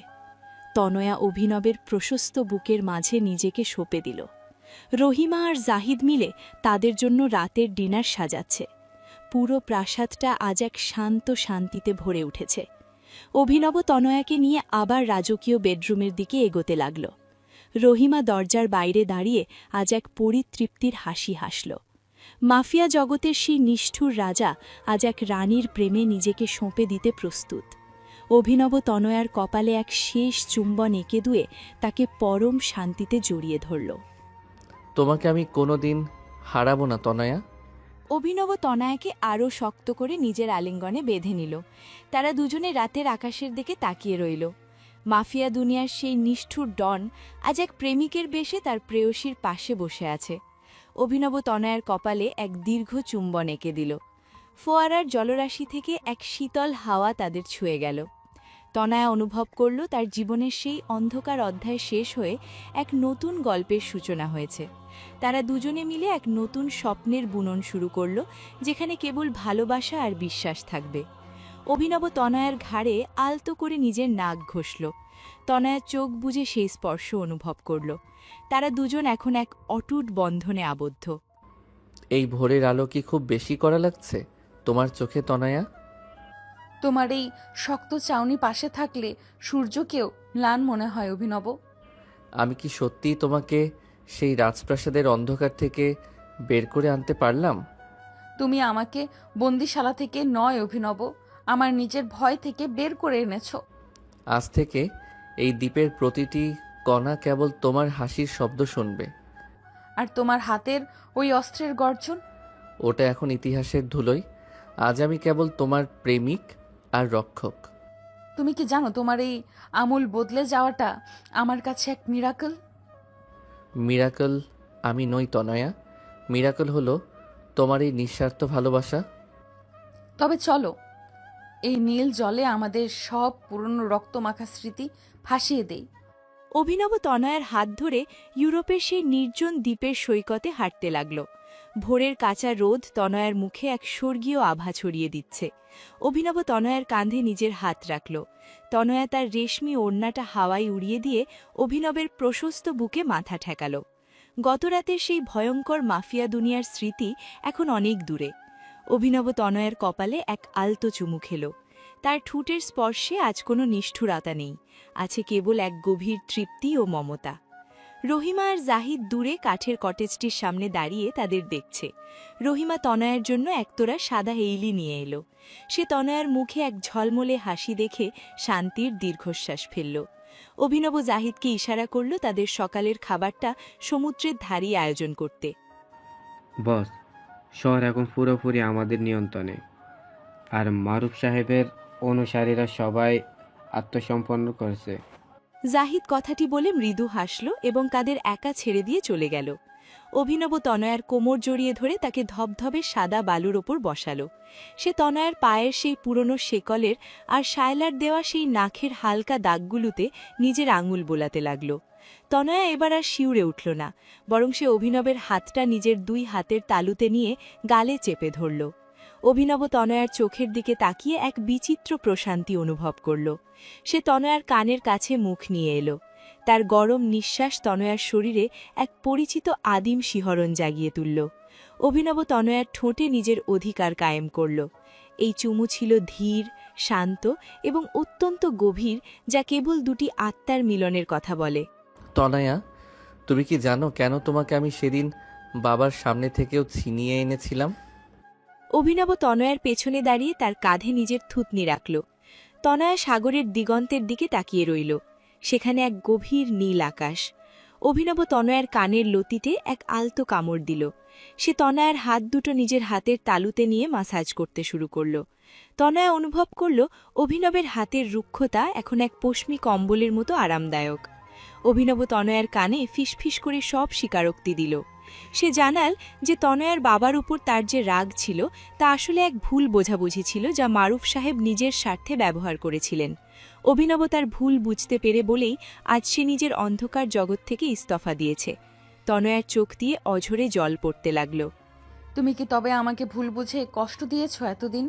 তনয়া অভিনবের প্রশস্ত বুকের মাঝে নিজেকে সঁপে দিল। রহিমা আর জাহিদ মিলে তাদের জন্য রাতের ডিনার সাজাচ্ছে। পুরো প্রাসাদটা আজ এক শান্ত শান্তিতে ভরে উঠেছে। অভিনব তনয়াকে নিয়ে আবার রাজকীয় বেডরুমের দিকে এগোতে লাগল। রহিমা দরজার বাইরে দাঁড়িয়ে আজ এক পরিতৃপ্তির হাসি হাসল। মাফিয়া জগতের সেই নিষ্ঠুর রাজা আজ এক রানীর প্রেমে নিজেকে সঁপে দিতে প্রস্তুত। অভিনব তনয়ার কপালে এক শেষ চুম্বন এঁকে দুয়ে তাকে পরম শান্তিতে জড়িয়ে ধরল। তোমাকে আমি কোনোদিন হারাবো না তনয়া। অভিনব তনয়াকে আরও শক্ত করে নিজের আলিঙ্গনে বেঁধে নিল। তারা দুজনে রাতের আকাশের দিকে তাকিয়ে রইল। মাফিয়া দুনিয়ার সেই নিষ্ঠুর ডন আজ এক প্রেমিকের বেশে তার প্রেয়সীর পাশে বসে আছে। অভিনব তনয়ার কপালে এক দীর্ঘ চুম্বন এঁকে দিল। ফোয়ারার জলরাশি থেকে এক শীতল হাওয়া তাদের ছুঁয়ে গেল। তনয়া অনুভব করল তার জীবনের সেই অন্ধকার অধ্যায় শেষ হয়ে এক নতুন গল্পের সূচনা হয়েছে। তারা দুজনে মিলে এক নতুন স্বপ্নের বুনন শুরু করল, যেখানে কেবল ভালোবাসা আর বিশ্বাস থাকবে। অভিনব তনয়ার ঘাড়ে আলতো করে নিজের নাক ঘষল। তনয়া চোখ বুজে সেই স্পর্শ অনুভব করল। তারা দুজন এখন এক অটুট বন্ধনে আবদ্ধ। এই ভোরের আলো কি খুব বেশি করা লাগছে তোমার চোখে তনয়া? তোমার এই শক্ত চাউনি পাশে থাকলে সূর্যকেও ম্লান মনে হয় অভিনব। আমি কি সত্যিই তোমাকে সেই রাজপ্রাসাদের অন্ধকার থেকে বের করে আনতে পারলাম? তুমি আমাকে বন্দিশালা থেকে নয় অভিনব, আমার নিজের ভয় থেকে বের করে এনেছো। আজ থেকে এই দ্বীপের প্রতিটি কণা কেবল তোমার হাসির শব্দ শুনবে। আর তোমার হাতের ওই অস্ত্রের গর্জন, ওটা এখন ইতিহাসের ধুলোই। আজ আমি কেবল তোমার প্রেমিক আর রক্ষক। তুমি কি জানো তোমার এই আমূল বদলে যাওয়াটা আমার কাছে এক মিরাকল। মিরাকল আমি নই তনয়া, মিরাকল হলো তোমার এই নিঃস্বার্থ ভালোবাসা। তবে চলো এই নীল জলে আমাদের সব পুরনো রক্তমাখা স্মৃতি ভাসিয়ে দেই। অভিনব তনয়ার হাত ধরে ইউরোপের সেই নির্জন দ্বীপের সৈকতে হাঁটতে লাগল। ভোরের কাঁচা রোদ তনয়ার মুখে এক স্বর্গীয় আভা ছড়িয়ে দিচ্ছে। অভিনব তনয়ার কাঁধে নিজের হাত রাখল। তনয়া তার রেশমি ওড়নাটা হাওয়ায় উড়িয়ে দিয়ে অভিনবের প্রশস্ত বুকে মাথা ঠেকাল। গতরাতের সেই ভয়ঙ্কর মাফিয়া দুনিয়ার স্মৃতি এখন অনেক দূরে। অভিনব তনয়ার কপালে এক আলতো চুমু খেল। তার ঠোঁটের স্পর্শে আজ কোনো নিষ্ঠুরতা নেই, আছে কেবল এক গভীর তৃপ্তি ও মমতা। রহিমা আর জাহিদ দূরে কাঠের কটেজটির সামনে দাঁড়িয়ে তাদের দেখছে। রহিমা তনয়ার জন্য একতোরা সাদা এইলি নিয়ে এলো। সে তনয়ার মুখে এক ঝলমলে হাসি দেখে শান্তির দীর্ঘশ্বাস ফেলল। অভিনব জাহিদকে ইশারা করল তাদের সকালের খাবারটা সমুদ্রের ধারেই আয়োজন করতে। বস, শহর এখন পুরোপুরি আমাদের নিয়ন্ত্রণে, আর মারুফ সাহেবের অনুসারীরা সবাই আত্মসম্পন্ন করেছে। জাহিদ কথাটি বলে মৃদু হাসল এবং তাদের একা ছেড়ে দিয়ে চলে গেল। অভিনব তনয়ার কোমর জড়িয়ে ধরে তাকে ধবধবে সাদা বালুর ওপর বসালো। সে তনয়ার পায়ের সেই পুরনো শেকলের আর শায়লার দেওয়া সেই নাখের হালকা দাগগুলোতে নিজের আঙুল বোলাতে লাগল। তনয়া এবার আর শিউরে উঠল না, বরং সে অভিনবের হাতটা নিজের দুই হাতের তালুতে নিয়ে গালে চেপে ধরল। অভিনব তনয়ার চোখের দিকে তাকিয়ে এক বিচিত্র প্রশান্তি অনুভব করল। সে তনয়ার কানের কাছে মুখ নিয়ে এলো। তার গরম নিঃশ্বাস তনয়ার শরীরে এক পরিচিত আদিম শিহরণ জাগিয়ে তুলল। অভিনব তনয়ার ঠোঁটে নিজের অধিকার কায়েম করল। এই চুমু ছিল ধীর, শান্ত এবং অত্যন্ত গভীর, যা কেবল দুটি আত্মার মিলনের কথা বলে। তনয়া, তুমি কি জানো কেন তোমাকে আমি সেদিন বাবার সামনে থেকেও ছিনিয়ে এনেছিলাম? অভিনব তনয়ার পেছনে দাঁড়িয়ে তার কাঁধে নিজের থুতনি রাখল। তনয়া সাগরের দিগন্তের দিকে তাকিয়ে রইল। সেখানে এক গভীর নীল আকাশ। অভিনব তনয়ার কানের লতিতে এক আলতো কামড় দিল। সে তনয়ার হাত দুটো নিজের হাতের তালুতে নিয়ে মাসাজ করতে শুরু করল। তনয়া অনুভব করল অভিনবের হাতের রুক্ষতা এখন এক পশমি কম্বলের মতো আরামদায়ক। অভিনব তনয়ার কানে ফিসফিস করে সব স্বীকারোক্তি দিল। সে জানাল যে তনয়ার বাবার উপর তার যে রাগ ছিল তা আসলে এক ভুল বোঝাবুঝি ছিল যা মারুফ সাহেব নিজের স্বার্থে ব্যবহার করেছিলেন। অভিনব তার ভুল বুঝতে পেরে বলেই আজ সে নিজের অন্ধকার জগৎ থেকে ইস্তফা দিয়েছে। তনয়ার চোখ দিয়ে অঝরে জল পড়তে লাগল। তুমি কি তবে আমাকে ভুল বুঝে কষ্ট দিয়েছ এতদিন?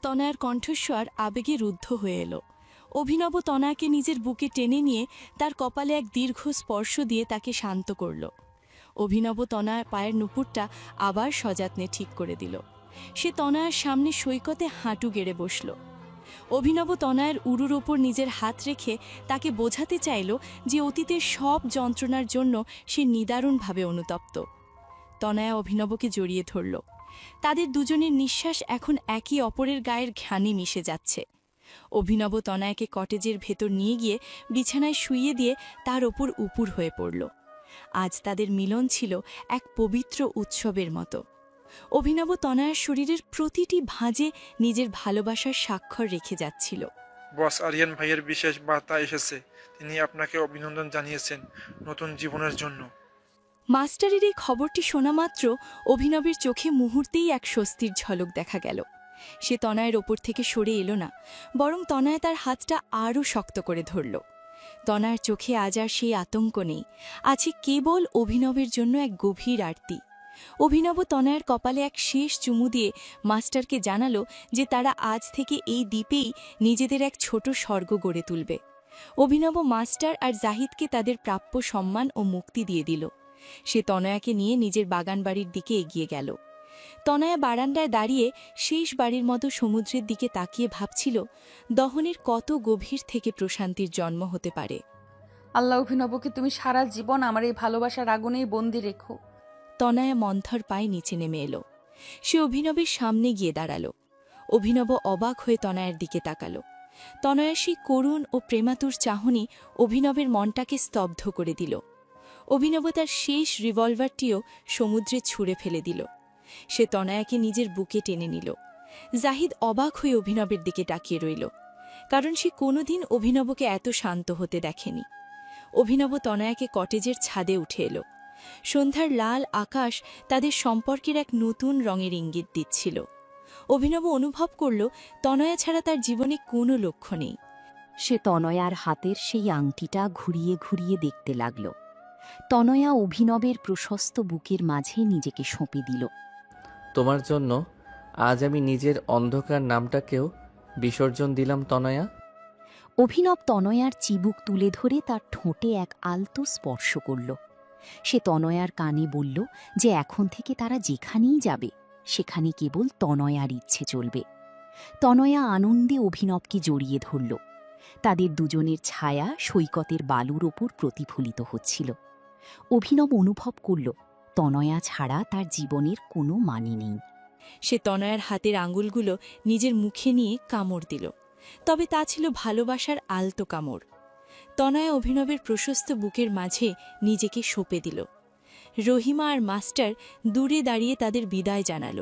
তনয়ার কণ্ঠস্বর আবেগে রুদ্ধ হয়ে এলো। অভিনব তনয়াকে নিজের বুকে টেনে নিয়ে তার কপালে এক দীর্ঘ স্পর্শ দিয়ে তাকে শান্ত করল। অভিনব তনয়ার পায়ের নুপুরটা আবার সযত্নে ঠিক করে দিল। সে তনয়ার সামনে সৈকতে হাঁটু গেড়ে বসল। অভিনব তনয়ার উরুর ওপর নিজের হাত রেখে তাকে বোঝাতে চাইল যে অতীতের সব যন্ত্রণার জন্য সে নিদারুণভাবে অনুতপ্ত। তনয়া অভিনবকে জড়িয়ে ধরল। তাদের দুজনের নিঃশ্বাস এখন একে অপরের গায়ের ঘানি মিশে যাচ্ছে। অভিনব তনয়াকে কটেজের ভেতর নিয়ে গিয়ে বিছানায় শুইয়ে দিয়ে তার ওপর উপুর হয়ে পড়ল। আজ তাদের মিলন ছিল এক পবিত্র উৎসবের মতো। অভিনব তনয়ার শরীরের প্রতিটি ভাঁজে নিজের ভালোবাসার স্বাক্ষর রেখে যাচ্ছিল। বস, আরিয়ান ভাইয়ের বিশেষ বার্তা এসেছে। তিনি আপনাকে অভিনন্দন জানিয়েছেন নতুন জীবনের জন্য। মাস্টারের এই খবরটি শোনা মাত্র অভিনবের চোখে মুহূর্তেই এক স্বস্তির ঝলক দেখা গেল। সে তনয়ের ওপর থেকে সরে এলো না, বরং তনয় তার হাতটা আরও শক্ত করে ধরল। তনয়ের চোখে আজ আর সেই আতঙ্ক নেই, আছে কেবল অভিনবের জন্য এক গভীর আরতি। অভিনব তনয়ের কপালে এক শেষ চুমু দিয়ে মাস্টারকে জানালো যে তারা আজ থেকে এই দ্বীপেই নিজেদের এক ছোট স্বর্গ গড়ে তুলবে। অভিনব মাস্টার আর জাহিদকে তাদের প্রাপ্য সম্মান ও মুক্তি দিয়ে দিল। সে তনয়াকে নিয়ে নিজের বাগানবাড়ির দিকে এগিয়ে গেল। তনয়া বারান্দায় দাঁড়িয়ে শেষ বাড়ির মতো সমুদ্রের দিকে তাকিয়ে ভাবছিল দহনের কত গভীর থেকে প্রশান্তির জন্ম হতে পারে। আল্লাহ, অভিনবকে তুমি সারা জীবন আমার এই ভালোবাসার আগুনেই বন্দি রেখো। তনয়া মন্থর পায়ে নিচে নেমে এলো। সে অভিনবের সামনে গিয়ে দাঁড়াল। অভিনব অবাক হয়ে তনয়ার দিকে তাকাল। তনয়ার সেই করুণ ও প্রেমাতুর চাহনি অভিনবের মনটাকে স্তব্ধ করে দিল। অভিনব তার শেষ রিভলভারটিও সমুদ্রে ছুঁড়ে ফেলে দিল। সে তনয়াকে নিজের বুকে টেনে নিল। জাহিদ অবাক হয়ে অভিনবের দিকে তাকিয়ে রইল, কারণ সে কোনোদিন অভিনবকে এত শান্ত হতে দেখেনি। অভিনব তনয়াকে কটেজের ছাদে উঠে এলো। সন্ধ্যার লাল আকাশ তাদের সম্পর্কের এক নতুন রঙের ইঙ্গিত দিচ্ছিল। অভিনব অনুভব করল তনয়া ছাড়া তার জীবনে কোনো লক্ষ্য নেই। সে তনয়ার হাতের সেই আংটিটা ঘুরিয়ে ঘুরিয়ে দেখতে লাগল। তনয়া অভিনবের প্রশস্ত বুকের মাঝে নিজেকে সঁপে দিল। তোমার জন্য আজ আমি নিজের অন্ধকার নামটাকেও বিসর্জন দিলাম তনয়া। অভিনব তনয়ার চিবুক তুলে ধরে তার ঠোঁটে এক আলতো স্পর্শ করল। সে তনয়ার কানে বলল যে এখন থেকে তারা যেখানেই যাবে সেখানে কেবল তনয়ার ইচ্ছে চলবে। তনয়া আনন্দে অভিনবকে জড়িয়ে ধরল। তাদের দুজনের ছায়া সৈকতের বালুর ওপর প্রতিফলিত হচ্ছিল। অভিনব অনুভব করল তনয়া ছাড়া তার জীবনের কোনো মানে নেই। সে তনয়ার হাতের আঙুলগুলো নিজের মুখে নিয়ে কামড় দিল, তবে তা ছিল ভালোবাসার আলতো কামড়। তনয়া অভিনবের প্রশস্ত বুকের মাঝে নিজেকে সঁপে দিল। রহিমা আর মাস্টার দূরে দাঁড়িয়ে তাদের বিদায় জানাল।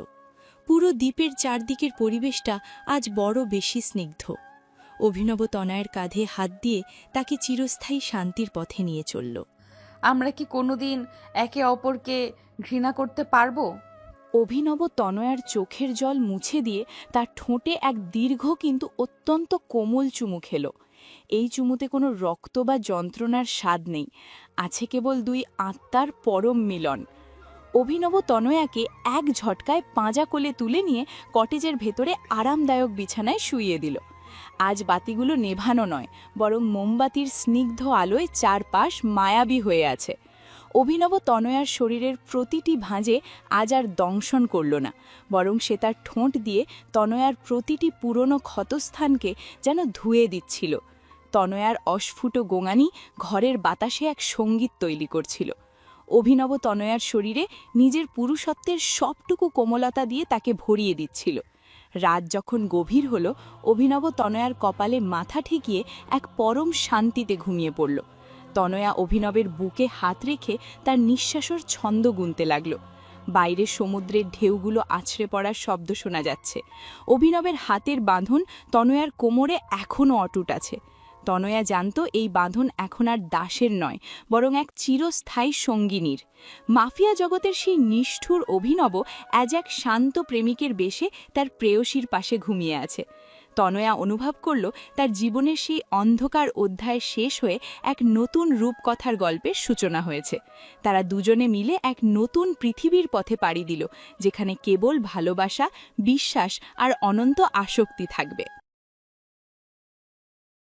পুরো দ্বীপের চারদিকের পরিবেশটা আজ বড় বেশি স্নিগ্ধ। অভিনব তনয়ের কাঁধে হাত দিয়ে তাকে চিরস্থায়ী শান্তির পথে নিয়ে চলল। আমরা কি কোনোদিন একে অপরকে ঘৃণা করতে পারবো? অভিনব তনয়ার চোখের জল মুছে দিয়ে তার ঠোঁটে এক দীর্ঘ কিন্তু অত্যন্ত কোমল চুমু খেল। এই চুমুতে কোনো রক্ত বা যন্ত্রণার স্বাদ নেই, আছে কেবল দুই আত্মার পরম মিলন। অভিনব তনয়াকে এক ঝটকায় পাঁজা কোলে তুলে নিয়ে কটেজের ভেতরে আরামদায়ক বিছানায় শুইয়ে দিল। আজ বাতিগুলো নেভানো নয়, বরং মোমবাতির স্নিগ্ধ আলোয় চারপাশ মায়াবী হয়ে আছে। অভিনব তনয়ার শরীরের প্রতিটি ভাঁজে আজ আর দংশন করল না, বরং সে তার ঠোঁট দিয়ে তনয়ার প্রতিটি পুরনো ক্ষতস্থানকে যেন ধুয়ে দিচ্ছিল। তনয়ার অস্ফুট গোঙানি ঘরের বাতাসে এক সঙ্গীত তৈরি করছিল। অভিনব তনয়ার শরীরে নিজের পুরুষত্বের সবটুকু কোমলতা দিয়ে তাকে ভরিয়ে দিচ্ছিল। রাত যখন গভীর হল, অভিনব তনয়ার কপালে মাথা ঠেকিয়ে এক পরম শান্তিতে ঘুমিয়ে পড়ল। তনয়া অভিনবের বুকে হাত রেখে তার নিঃশ্বাসের ছন্দ গুনতে লাগল। বাইরে সমুদ্রের ঢেউগুলো আছড়ে পড়ার শব্দ শোনা যাচ্ছে। অভিনবের হাতের বাঁধন তনয়ার কোমরে এখনও অটুট আছে। তনয়া জানত এই বাঁধন এখন আর দাসের নয়, বরং এক চিরস্থায়ী সঙ্গিনীর। মাফিয়া জগতের সেই নিষ্ঠুর অভিনব আজ এক শান্ত প্রেমিকের বেশে তার প্রেয়সীর পাশে ঘুমিয়ে আছে। তনয়া অনুভব করল তার জীবনের সেই অন্ধকার অধ্যায় শেষ হয়ে এক নতুন রূপকথার গল্পের সূচনা হয়েছে। তারা দুজনে মিলে এক নতুন পৃথিবীর পথে পাড়ি দিল, যেখানে কেবল ভালোবাসা, বিশ্বাস আর অনন্ত আসক্তি থাকবে।